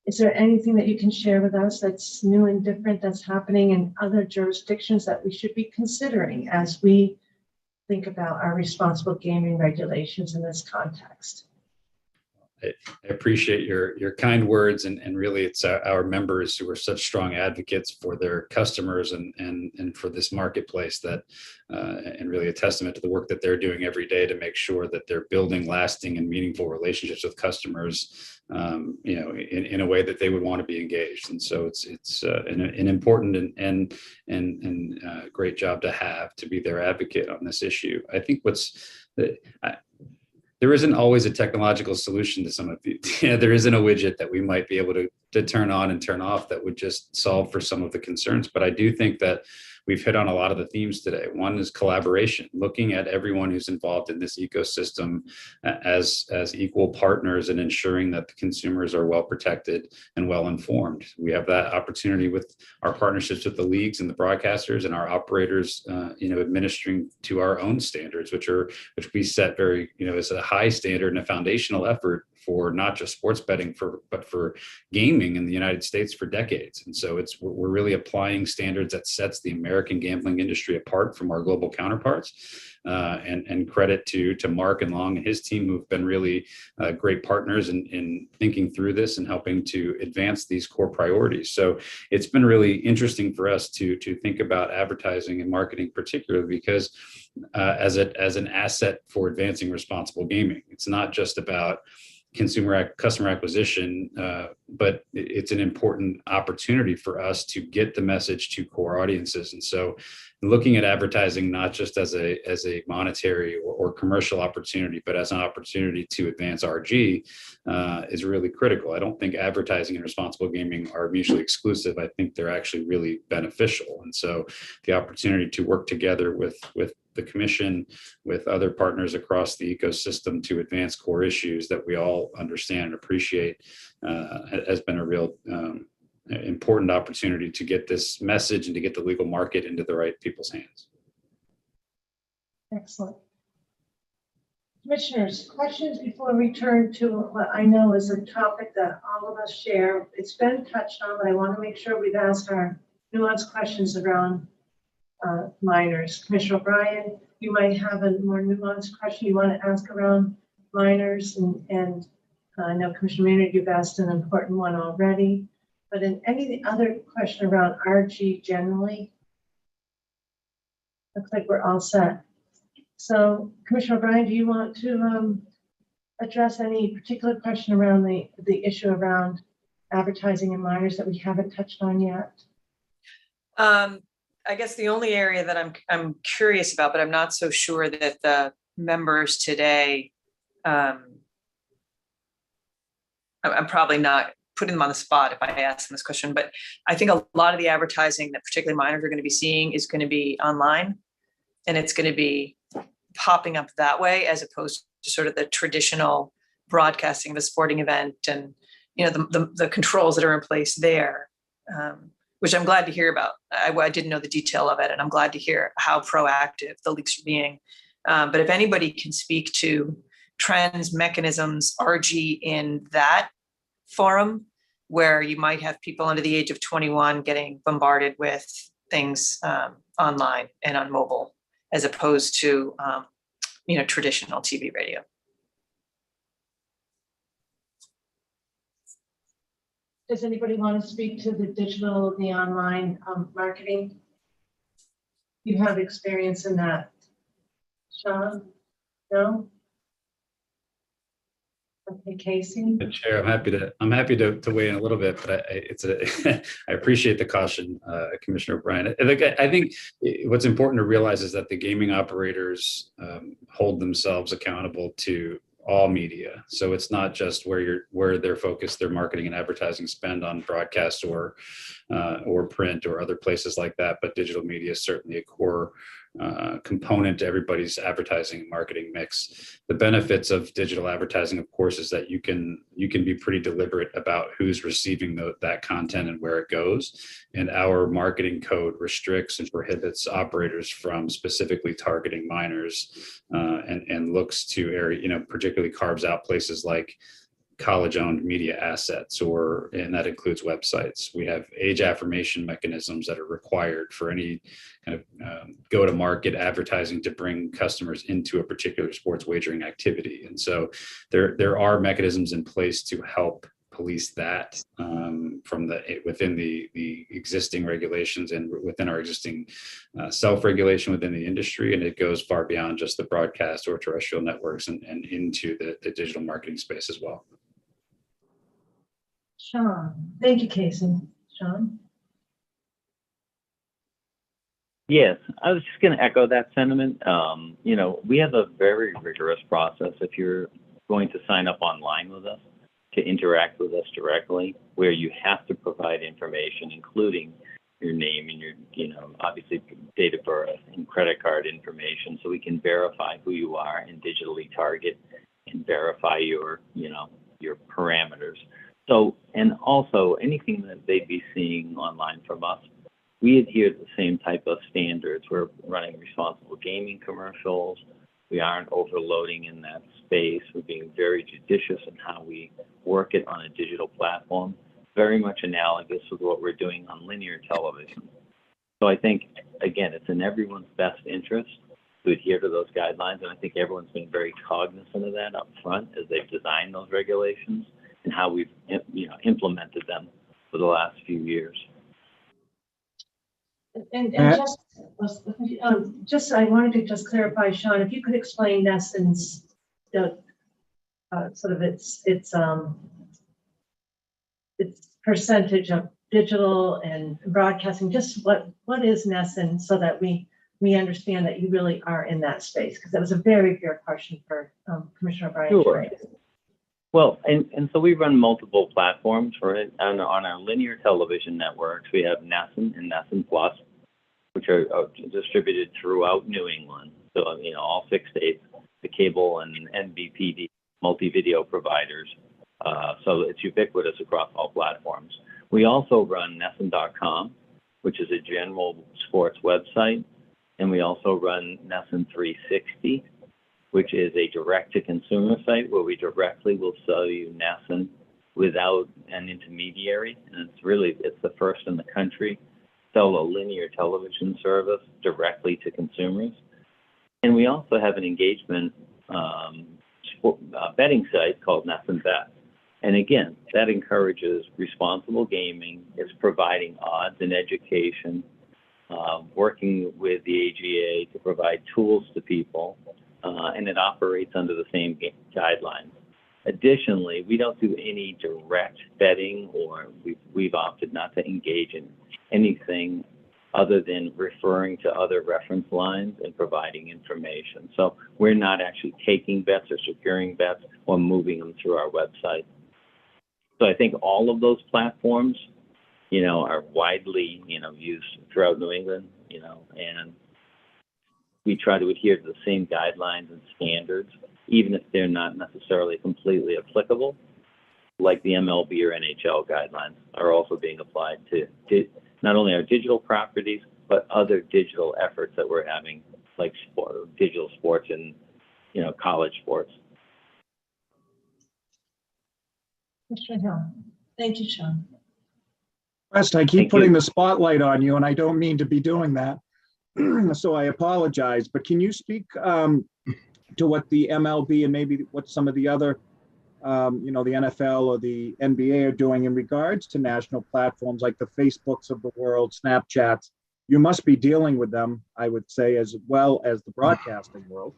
[SPEAKER 1] Is there anything that you can share with us that's new and different that's happening in other jurisdictions that we should be considering as we think about our responsible gaming regulations in this context?
[SPEAKER 8] I appreciate your kind words, and really it's our members who are such strong advocates for their customers and for this marketplace that and really a testament to the work that they're doing every day to make sure that they're building lasting and meaningful relationships with customers in a way that they would want to be engaged. And so it's an important and great job to be their advocate on this issue. I think there isn't always a technological solution to some of these. There isn't a widget that we might be able to turn on and turn off that would just solve for some of the concerns. But I do think that we've hit on a lot of the themes today. One is collaboration, looking at everyone who's involved in this ecosystem as equal partners and ensuring that the consumers are well protected and well informed. We have that opportunity with our partnerships with the leagues and the broadcasters and our operators, administering to our own standards, which we set very, as a high standard and a foundational effort for not just sports betting, but for gaming in the United States for decades. And so we're really applying standards that sets the American gambling industry apart from our global counterparts. And credit to Mark and Long and his team, who've been really great partners in thinking through this and helping to advance these core priorities. So it's been really interesting for us to think about advertising and marketing, particularly because as an asset for advancing responsible gaming. It's not just about customer acquisition, but it's an important opportunity for us to get the message to core audiences. And so looking at advertising not just as a monetary or commercial opportunity, but as an opportunity to advance RG is really critical. I don't think advertising and responsible gaming are mutually exclusive. I think they're actually really beneficial. And so the opportunity to work together with the commission, with other partners across the ecosystem to advance core issues that we all understand and appreciate has been a real important opportunity to get this message and to get the legal market into the right people's hands.
[SPEAKER 1] Excellent. Commissioners, questions before we turn to what I know is a topic that all of us share. It's been touched on, but I want to make sure we've asked our nuanced questions around minors. Commissioner O'Brien, you might have a more nuanced question you want to ask around minors, and I know Commissioner Maynard, you've asked an important one already, but in any other question around RG generally, looks like we're all set. So Commissioner O'Brien, do you want to address any particular question around the issue around advertising and minors that we haven't touched on yet?
[SPEAKER 14] I guess the only area that I'm curious about, but I'm not so sure that the members today, I'm probably not putting them on the spot if I ask them this question, but I think a lot of the advertising that particularly minors are going to be seeing is going to be online, and it's going to be popping up that way as opposed to sort of the traditional broadcasting of a sporting event and the controls that are in place there. Which I'm glad to hear about. I didn't know the detail of it, and I'm glad to hear how proactive the leagues are being. But if anybody can speak to trends, mechanisms, RG in that forum, where you might have people under the age of 21 getting bombarded with things online and on mobile, as opposed to traditional TV, radio.
[SPEAKER 1] Does anybody want to speak to the digital, the online marketing? You have experience in that, Sean? No? Okay, Casey?
[SPEAKER 8] Chair, I'm happy to weigh in a little bit, but I appreciate the caution, Commissioner O'Brien. I think what's important to realize is that the gaming operators hold themselves accountable to all media. So it's not just where they're focused their marketing and advertising spend on broadcast or print or other places like that, but digital media is certainly a core component to everybody's advertising and marketing mix. The benefits of digital advertising, of course, is that you can be pretty deliberate about who's receiving that content and where it goes. And our marketing code restricts and prohibits operators from specifically targeting minors, and looks to particularly carves out places like college-owned media assets, and that includes websites. We have age affirmation mechanisms that are required for any kind of go-to-market advertising to bring customers into a particular sports wagering activity. And so there are mechanisms in place to help police that within the existing regulations and within our existing self-regulation within the industry. And it goes far beyond just the broadcast or terrestrial networks and into the digital marketing space as well.
[SPEAKER 1] Sean, thank you, Casey. Sean?
[SPEAKER 9] Yes, I was just going to echo that sentiment. We have a very rigorous process if you're going to sign up online with us to interact with us directly, where you have to provide information, including your name and your, obviously date of birth and credit card information, so we can verify who you are and digitally target and verify your, your parameters. So, and also anything that they'd be seeing online from us, we adhere to the same type of standards. We're running responsible gaming commercials. We aren't overloading in that space. We're being very judicious in how we work it on a digital platform, very much analogous with what we're doing on linear television. So I think, again, it's in everyone's best interest to adhere to those guidelines. And I think everyone's been very cognizant of that up front as they've designed those regulations and how we've implemented them for the last few years.
[SPEAKER 1] And just, I wanted to just clarify, Sean, if you could explain Nesson's, sort of its percentage of digital and broadcasting, just what is Nesson, so that we understand that you really are in that space, because that was a very fair question for Commissioner O'Brien.
[SPEAKER 9] Sure. Well, and so we run multiple platforms for it. On our linear television networks, we have Nesson and Nesson Plus, which are distributed throughout New England. So, all 6 states, the cable and MVPD multi-video providers. So it's ubiquitous across all platforms. We also run Nesson.com, which is a general sports website. And we also run Nesson 360, which is a direct-to-consumer site where we directly will sell you Nesson without an intermediary. And it's the first in the country to sell a linear television service directly to consumers. And we also have an engagement betting site called Nesson Bet. And again, that encourages responsible gaming. It's providing odds and education, working with the AGA to provide tools to people. And it operates under the same guidelines. Additionally, we don't do any direct betting, or we've opted not to engage in anything other than referring to other reference lines and providing information. So we're not actually taking bets or securing bets or moving them through our website. So I think all of those platforms, are widely, used throughout New England, and we try to adhere to the same guidelines and standards, even if they're not necessarily completely applicable, like the MLB or NHL guidelines are also being applied to not only our digital properties, but other digital efforts that we're having, like digital sports and, college sports.
[SPEAKER 1] Mr. Hill. Thank you, Sean.
[SPEAKER 4] West, I keep putting the spotlight on you, and I don't mean to be doing that. So I apologize, but can you speak to what the MLB and maybe what some of the other, the NFL or the NBA are doing in regards to national platforms like the Facebooks of the world, Snapchats? You must be dealing with them, I would say, as well as the broadcasting world.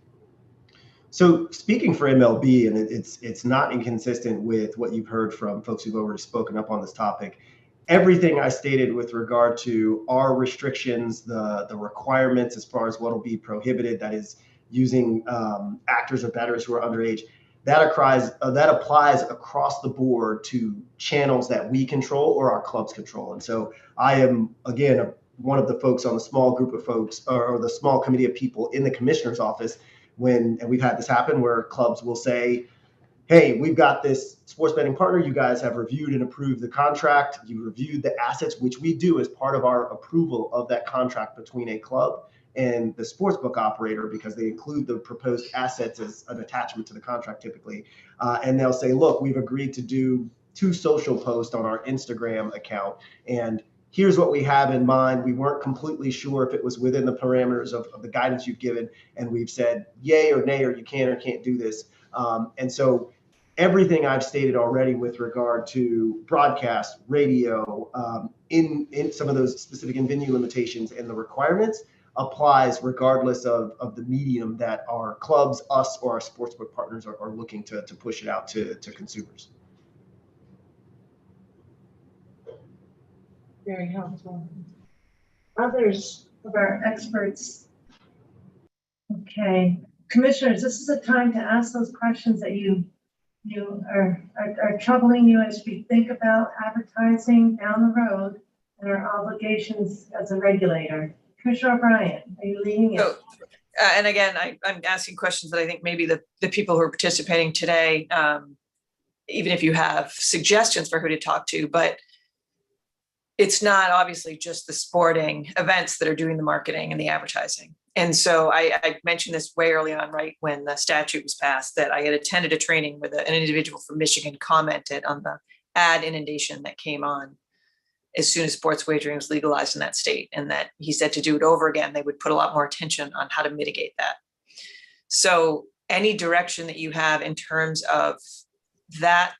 [SPEAKER 15] So speaking for MLB, and it's not inconsistent with what you've heard from folks who've already spoken up on this topic. Everything I stated with regard to our restrictions, the requirements as far as what will be prohibited, that is using actors or bettors who are underage, that applies across the board to channels that we control or our clubs control. And so I am, again, one of the folks on the small group of folks or the small committee of people in the commissioner's office and we've had this happen where clubs will say, hey, we've got this sports betting partner. You guys have reviewed and approved the contract. You reviewed the assets, which we do as part of our approval of that contract between a club and the sportsbook operator, because they include the proposed assets as an attachment to the contract typically. And they'll say, look, we've agreed to do 2 social posts on our Instagram account. And here's what we have in mind. We weren't completely sure if it was within the parameters of the guidance you've given. And we've said yay or nay, or you can or can't do this. And so everything I've stated already with regard to broadcast, radio, in some of those specific in-venue limitations and the requirements applies regardless of the medium that our clubs, us, or our sportsbook partners are looking to push it out to consumers.
[SPEAKER 1] Very helpful. Others of our experts. Okay, commissioners, this is a time to ask those questions that you are troubling you as we think about advertising down the road and our obligations as a regulator. Commissioner O'Brien, are you leading it?
[SPEAKER 14] So, and again, I'm asking questions that I think maybe the people who are participating today, even if you have suggestions for who to talk to, but it's not obviously just the sporting events that are doing the marketing and the advertising. And so I mentioned this way early on, right, when the statute was passed, that I had attended a training where an individual from Michigan commented on the ad inundation that came on as soon as sports wagering was legalized in that state. And that he said to do it over again, they would put a lot more attention on how to mitigate that. So any direction that you have in terms of that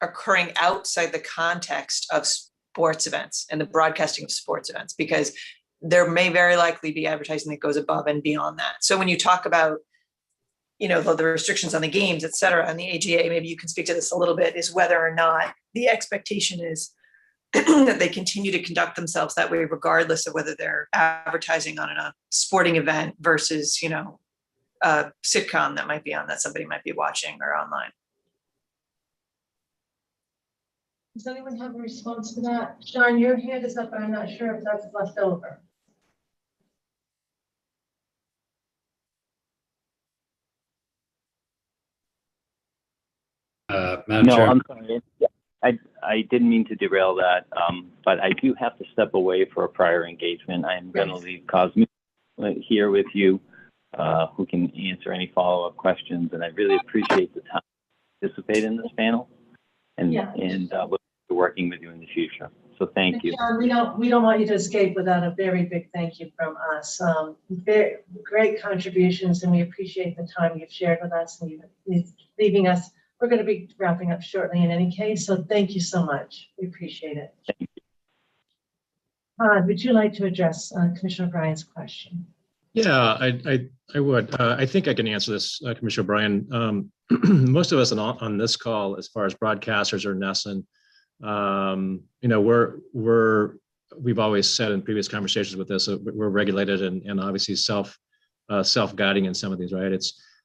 [SPEAKER 14] occurring outside the context of sports events and the broadcasting of sports events, because there may very likely be advertising that goes above and beyond that. So when you talk about, you know, the restrictions on the games, et cetera, and the AGA, maybe you can speak to this a little bit, is whether or not the expectation is that they continue to conduct themselves that way, regardless of whether they're advertising on a sporting event versus, you know, a sitcom that might be on that somebody might be watching or online.
[SPEAKER 1] Does anyone have a response to that? Sean, your hand is up, but I'm not sure if that's left over.
[SPEAKER 8] Madam
[SPEAKER 9] No,
[SPEAKER 8] Chair.
[SPEAKER 9] I'm sorry. I didn't mean to derail that, but I do have to step away for a prior engagement. I'm going to leave Cosme here with you, who can answer any follow-up questions. And I really appreciate the time to participate in this panel, and look forward to working with you in the future. So thank you.
[SPEAKER 1] Sean, we don't want you to escape without a very big thank you from us. Very great contributions, and we appreciate the time you've shared with us and you leaving us. We're going to be wrapping up shortly in any case, so thank you so much. We appreciate it.
[SPEAKER 9] Thank you.
[SPEAKER 1] Would you like to address Commissioner O'Brien's question?
[SPEAKER 12] Yeah, I would. I think I can answer this, Commissioner O'Brien. Most of us on this call, as far as broadcasters or NESN, you know, we've always said in previous conversations with this, we're regulated and obviously self-guiding in some of these, right?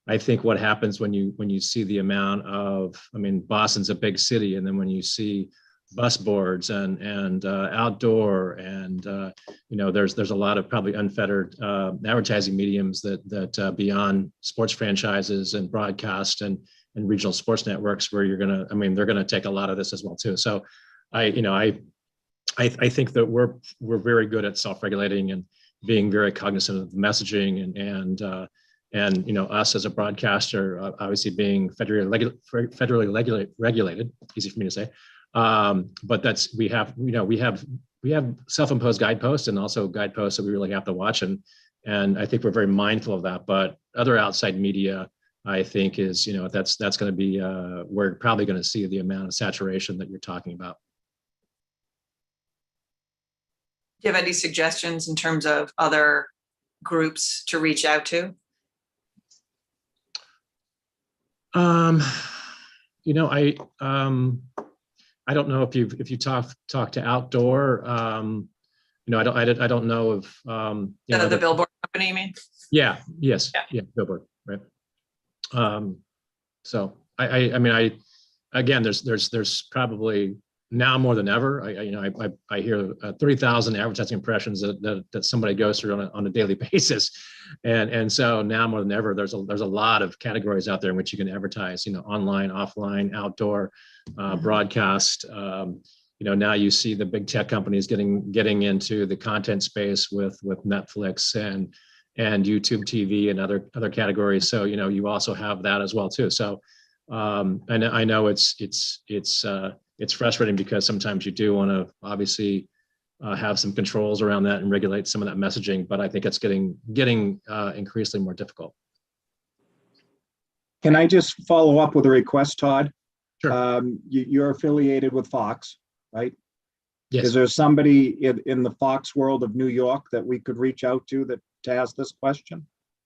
[SPEAKER 12] I think what happens when you see the amount of, I mean, Boston's a big city, and then when you see bus boards and outdoor and you know, there's a lot of probably unfettered advertising mediums that beyond sports franchises and broadcast and regional sports networks, where they're gonna take a lot of this as well too. So I think that we're very good at self-regulating and being very cognizant of the messaging and you know, us as a broadcaster, obviously being federally regulated, easy for me to say. But we have self-imposed guideposts and also guideposts that we really have to watch. And I think we're very mindful of that, but other outside media, I think is, you know, that's going to be, we're probably going to see the amount of saturation that you're talking about.
[SPEAKER 14] Do you have any suggestions in terms of other groups to reach out to?
[SPEAKER 12] You know, I don't know if you talk to Outdoor. You know, I don't know if you know,
[SPEAKER 14] the billboard company, you mean?
[SPEAKER 12] Yeah. Yes. Yeah. Billboard. Right. So I mean, again, there's probably now more than ever. I hear 30,000 advertising impressions that somebody goes through on a daily basis, and so now more than ever, there's a lot of categories out there in which you can advertise. You know, online, offline, outdoor, broadcast. You know, now you see the big tech companies getting into the content space with Netflix and YouTube TV and other categories. So you know, you also have that as well too. So and I know it's frustrating because sometimes you do want to obviously have some controls around that and regulate some of that messaging, but I think it's getting increasingly more difficult.
[SPEAKER 4] Can I just follow up with a request, Todd?
[SPEAKER 12] Sure.
[SPEAKER 4] You're affiliated with Fox, right?
[SPEAKER 12] Yes.
[SPEAKER 4] Is there somebody in the Fox world of New York that we could reach out to ask this question?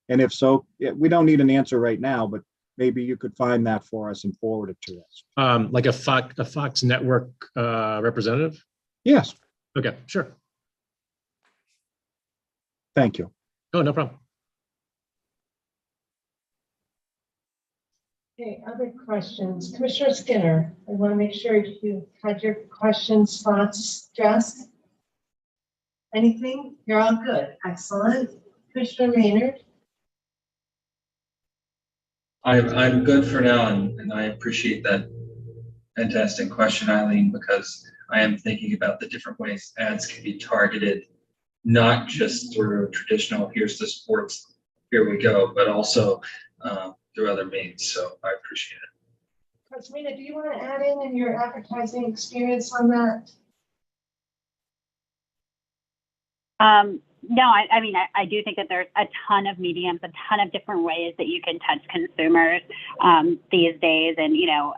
[SPEAKER 4] And if so, we don't need an answer right now, but maybe you could find that for us and forward it to us.
[SPEAKER 12] Like a Fox network representative?
[SPEAKER 4] Yes.
[SPEAKER 12] Okay, sure.
[SPEAKER 4] Thank you.
[SPEAKER 12] Oh, no problem.
[SPEAKER 1] Okay, other questions? Commissioner Skinner, I want to make sure you had your questions, thoughts addressed. Anything? You're all good. Excellent. Commissioner Maynard?
[SPEAKER 6] I'm good for now, and I appreciate that fantastic question, Eileen, because I am thinking about the different ways ads can be targeted, not just through traditional, here's the sports, here we go, but also through other means. So I appreciate it.
[SPEAKER 1] Kasmina, do you want to add in your advertising experience on that?
[SPEAKER 10] No, I mean, I do think that there's a ton of mediums, a ton of different ways that you can touch consumers these days. And, you know,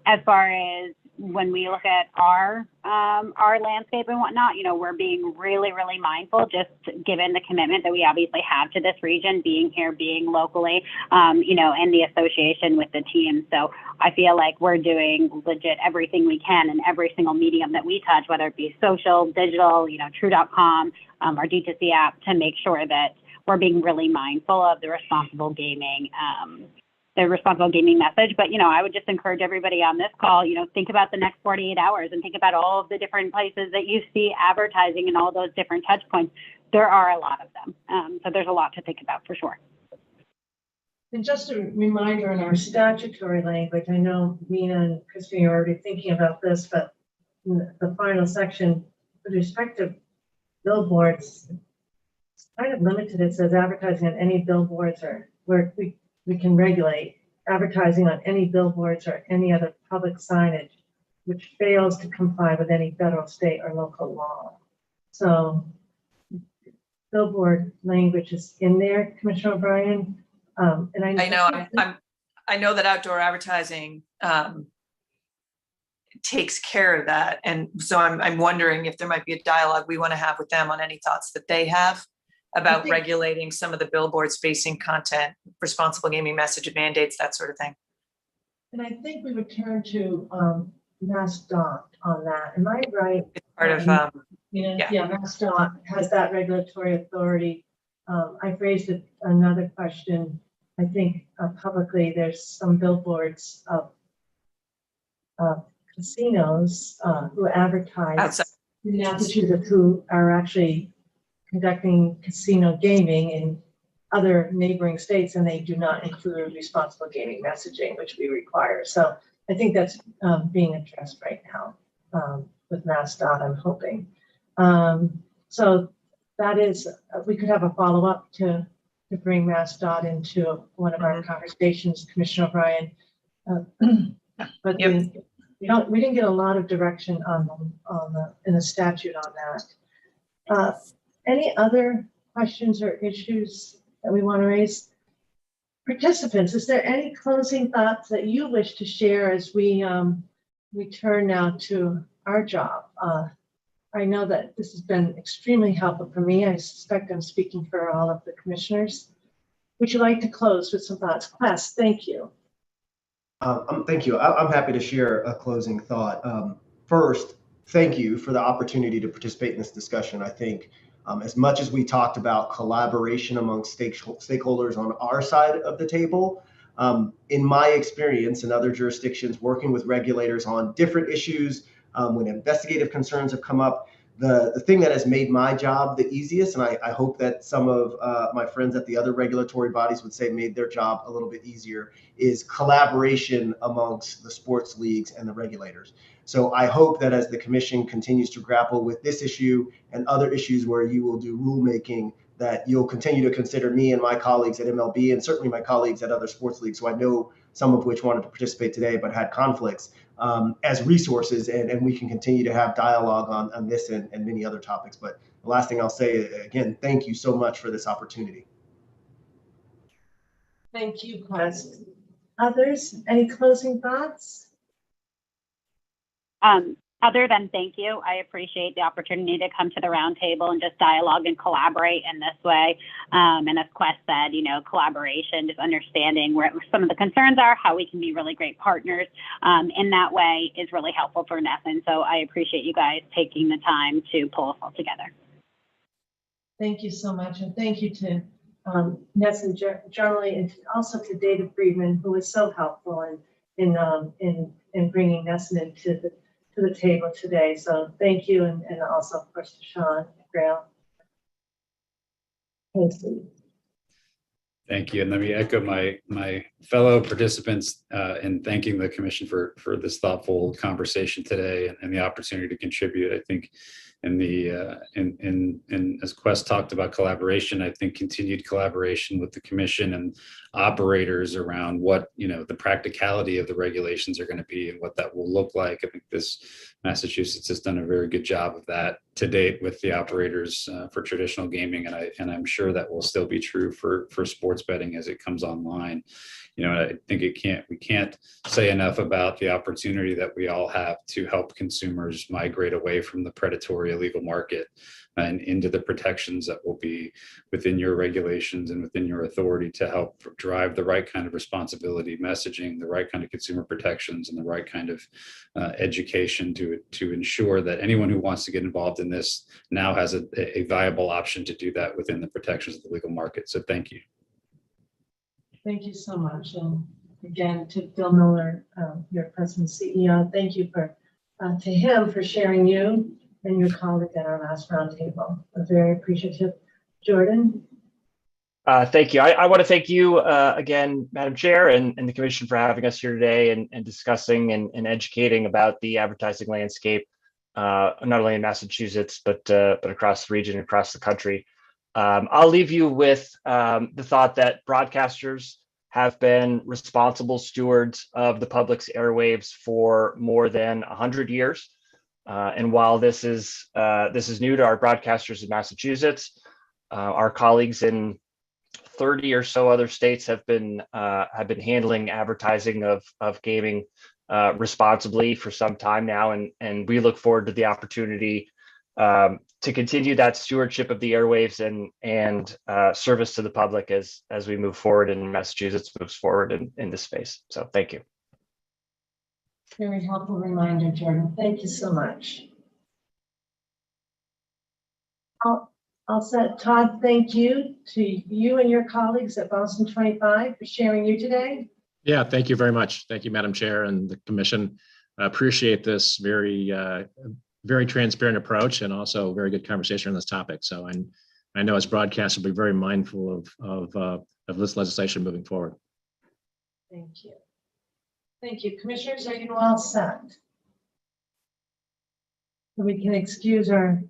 [SPEAKER 10] as far as when we look at our landscape and whatnot, you know, we're being really, really mindful, just given the commitment that we obviously have to this region, being here, being locally, you know, and the association with the team. So I feel like we're doing legit everything we can in every single medium that we touch, whether it be social, digital, you know, true.com, our D2C app, to make sure that we're being really mindful of the responsible gaming message. But, you know, I would just encourage everybody on this call, you know, think about the next 48 hours and think about all of the different places that you see advertising and all those different touch points. There are a lot of them. So there's a lot to think about for sure.
[SPEAKER 1] And just a reminder in our statutory language, I know Mina and Christine are already thinking about this, but in the final section, with respect to billboards, it's kind of limited. It says advertising on any billboards, or where we can regulate advertising on any billboards or any other public signage which fails to comply with any federal, state, or local law. So billboard language is in there, Commissioner O'Brien. And
[SPEAKER 14] I know that outdoor advertising takes care of that. And so I'm wondering if there might be a dialogue we want to have with them on any thoughts that they have about regulating some of the billboards facing content, responsible gaming message mandates, that sort of thing.
[SPEAKER 1] And I think we would turn to MassDOT on that. Am I right?
[SPEAKER 14] It's part of,
[SPEAKER 1] yeah, MassDOT has that regulatory authority. I've raised another question. I think publicly there's some billboards of casinos who advertise
[SPEAKER 14] outside
[SPEAKER 1] in Massachusetts who are actually conducting casino gaming in other neighboring states, and they do not include responsible gaming messaging, which we require. So I think that's being addressed right now with MassDOT, I'm hoping. So that is, we could have a follow-up to bring MassDOT into one of our conversations, Commissioner O'Brien. But we didn't get a lot of direction in the statute on that. Any other questions or issues that we want to raise? Participants, is there any closing thoughts that you wish to share as we turn now to our job? I know that this has been extremely helpful for me. I suspect I'm speaking for all of the commissioners. Would you like to close with some thoughts? Quest, thank you.
[SPEAKER 15] Thank you. I'm happy to share a closing thought. First, thank you for the opportunity to participate in this discussion. I think as much as we talked about collaboration among stakeholders on our side of the table, in my experience in other jurisdictions, working with regulators on different issues, when investigative concerns have come up, the thing that has made my job the easiest, and I hope that some of my friends at the other regulatory bodies would say made their job a little bit easier, is collaboration amongst the sports leagues and the regulators. So I hope that as the commission continues to grapple with this issue and other issues where you will do rulemaking, that you'll continue to consider me and my colleagues at MLB, and certainly my colleagues at other sports leagues, who I know some of which wanted to participate today but had conflicts, as resources, and we can continue to have dialogue on this and many other topics. But the last thing I'll say, again, thank you so much for this opportunity.
[SPEAKER 1] Thank you, Quest. Others, any closing thoughts?
[SPEAKER 10] Other than thank you, I appreciate the opportunity to come to the round table and just dialogue and collaborate in this way. And as Quest said, you know, collaboration, just understanding where some of the concerns are, how we can be really great partners in that way is really helpful for NESN. So I appreciate you guys taking the time to pull us all together.
[SPEAKER 1] Thank you so much. And thank you to Nesson generally, and also to David Friedman, who was so helpful in bringing Nesson into the table today. So thank you, and also of course to Sean Grail.
[SPEAKER 8] Thank you. And let me echo my fellow participants in thanking the commission for this thoughtful conversation today and the opportunity to contribute. I think as Quest talked about collaboration, I think continued collaboration with the commission and operators around what, the practicality of the regulations are going to be and what that will look like. I think Massachusetts has done a very good job of that to date with the operators for traditional gaming. And I'm sure that will still be true for sports betting as it comes online. I think we can't say enough about the opportunity that we all have to help consumers migrate away from the predatory illegal market and into the protections that will be within your regulations and within your authority to help drive the right kind of responsibility messaging, the right kind of consumer protections, and the right kind of education to ensure that anyone who wants to get involved in this now has a viable option to do that within the protections of the legal market. So thank you.
[SPEAKER 1] Thank you so much. And again, to Bill Miller, your president CEO, thank you to him for sharing you and your colleague at our last roundtable. I'm very appreciative. Jordan?
[SPEAKER 7] Thank you. I want to thank you again, Madam Chair, and the Commission for having us here today and discussing and educating about the advertising landscape, not only in Massachusetts, but across the region, across the country. I'll leave you with the thought that broadcasters have been responsible stewards of the public's airwaves for more than 100 years. And while this is new to our broadcasters in Massachusetts, our colleagues in 30 or so other states have been handling advertising of gaming responsibly for some time now, and we look forward to the opportunity to continue that stewardship of the airwaves and service to the public as we move forward and Massachusetts moves forward in this space. So thank you.
[SPEAKER 1] Very helpful reminder, Jordan. Thank you so much. I'll set Todd, thank you to you and your colleagues at Boston 25 for sharing you today.
[SPEAKER 12] Yeah, thank you very much. Thank you, Madam Chair and the Commission. I appreciate this very transparent approach and also very good conversation on this topic. So I know as broadcasters, we'll be very mindful of this legislation moving forward.
[SPEAKER 1] Thank you. Thank you. Commissioners, are you all set? We can excuse our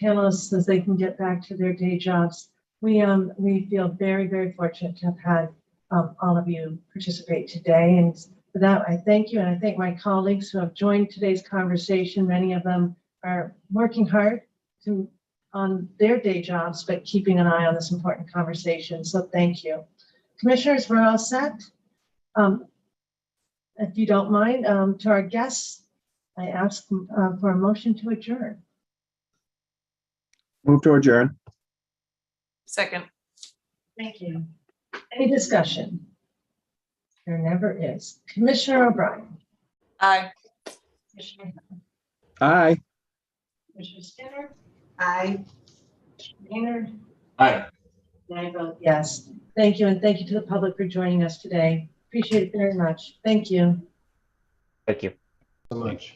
[SPEAKER 1] panelists as they can get back to their day jobs. We feel very, very fortunate to have had all of you participate today. And for that, I thank you. And I thank my colleagues who have joined today's conversation. Many of them are working hard on their day jobs, but keeping an eye on this important conversation. So thank you. Commissioners, we're all set. If you don't mind, to our guests, I ask for a motion to adjourn.
[SPEAKER 4] Move to adjourn.
[SPEAKER 14] Second.
[SPEAKER 1] Thank you. Any discussion? There never is. Commissioner O'Brien.
[SPEAKER 14] Aye.
[SPEAKER 1] Commissioner Hunt.
[SPEAKER 4] Aye.
[SPEAKER 1] Commissioner Skinner.
[SPEAKER 5] Aye.
[SPEAKER 1] Commissioner Maynard.
[SPEAKER 6] Aye.
[SPEAKER 1] And I vote yes. Thank you, and thank you to the public for joining us today. Appreciate it very much. Thank you.
[SPEAKER 7] Thank you
[SPEAKER 15] So much.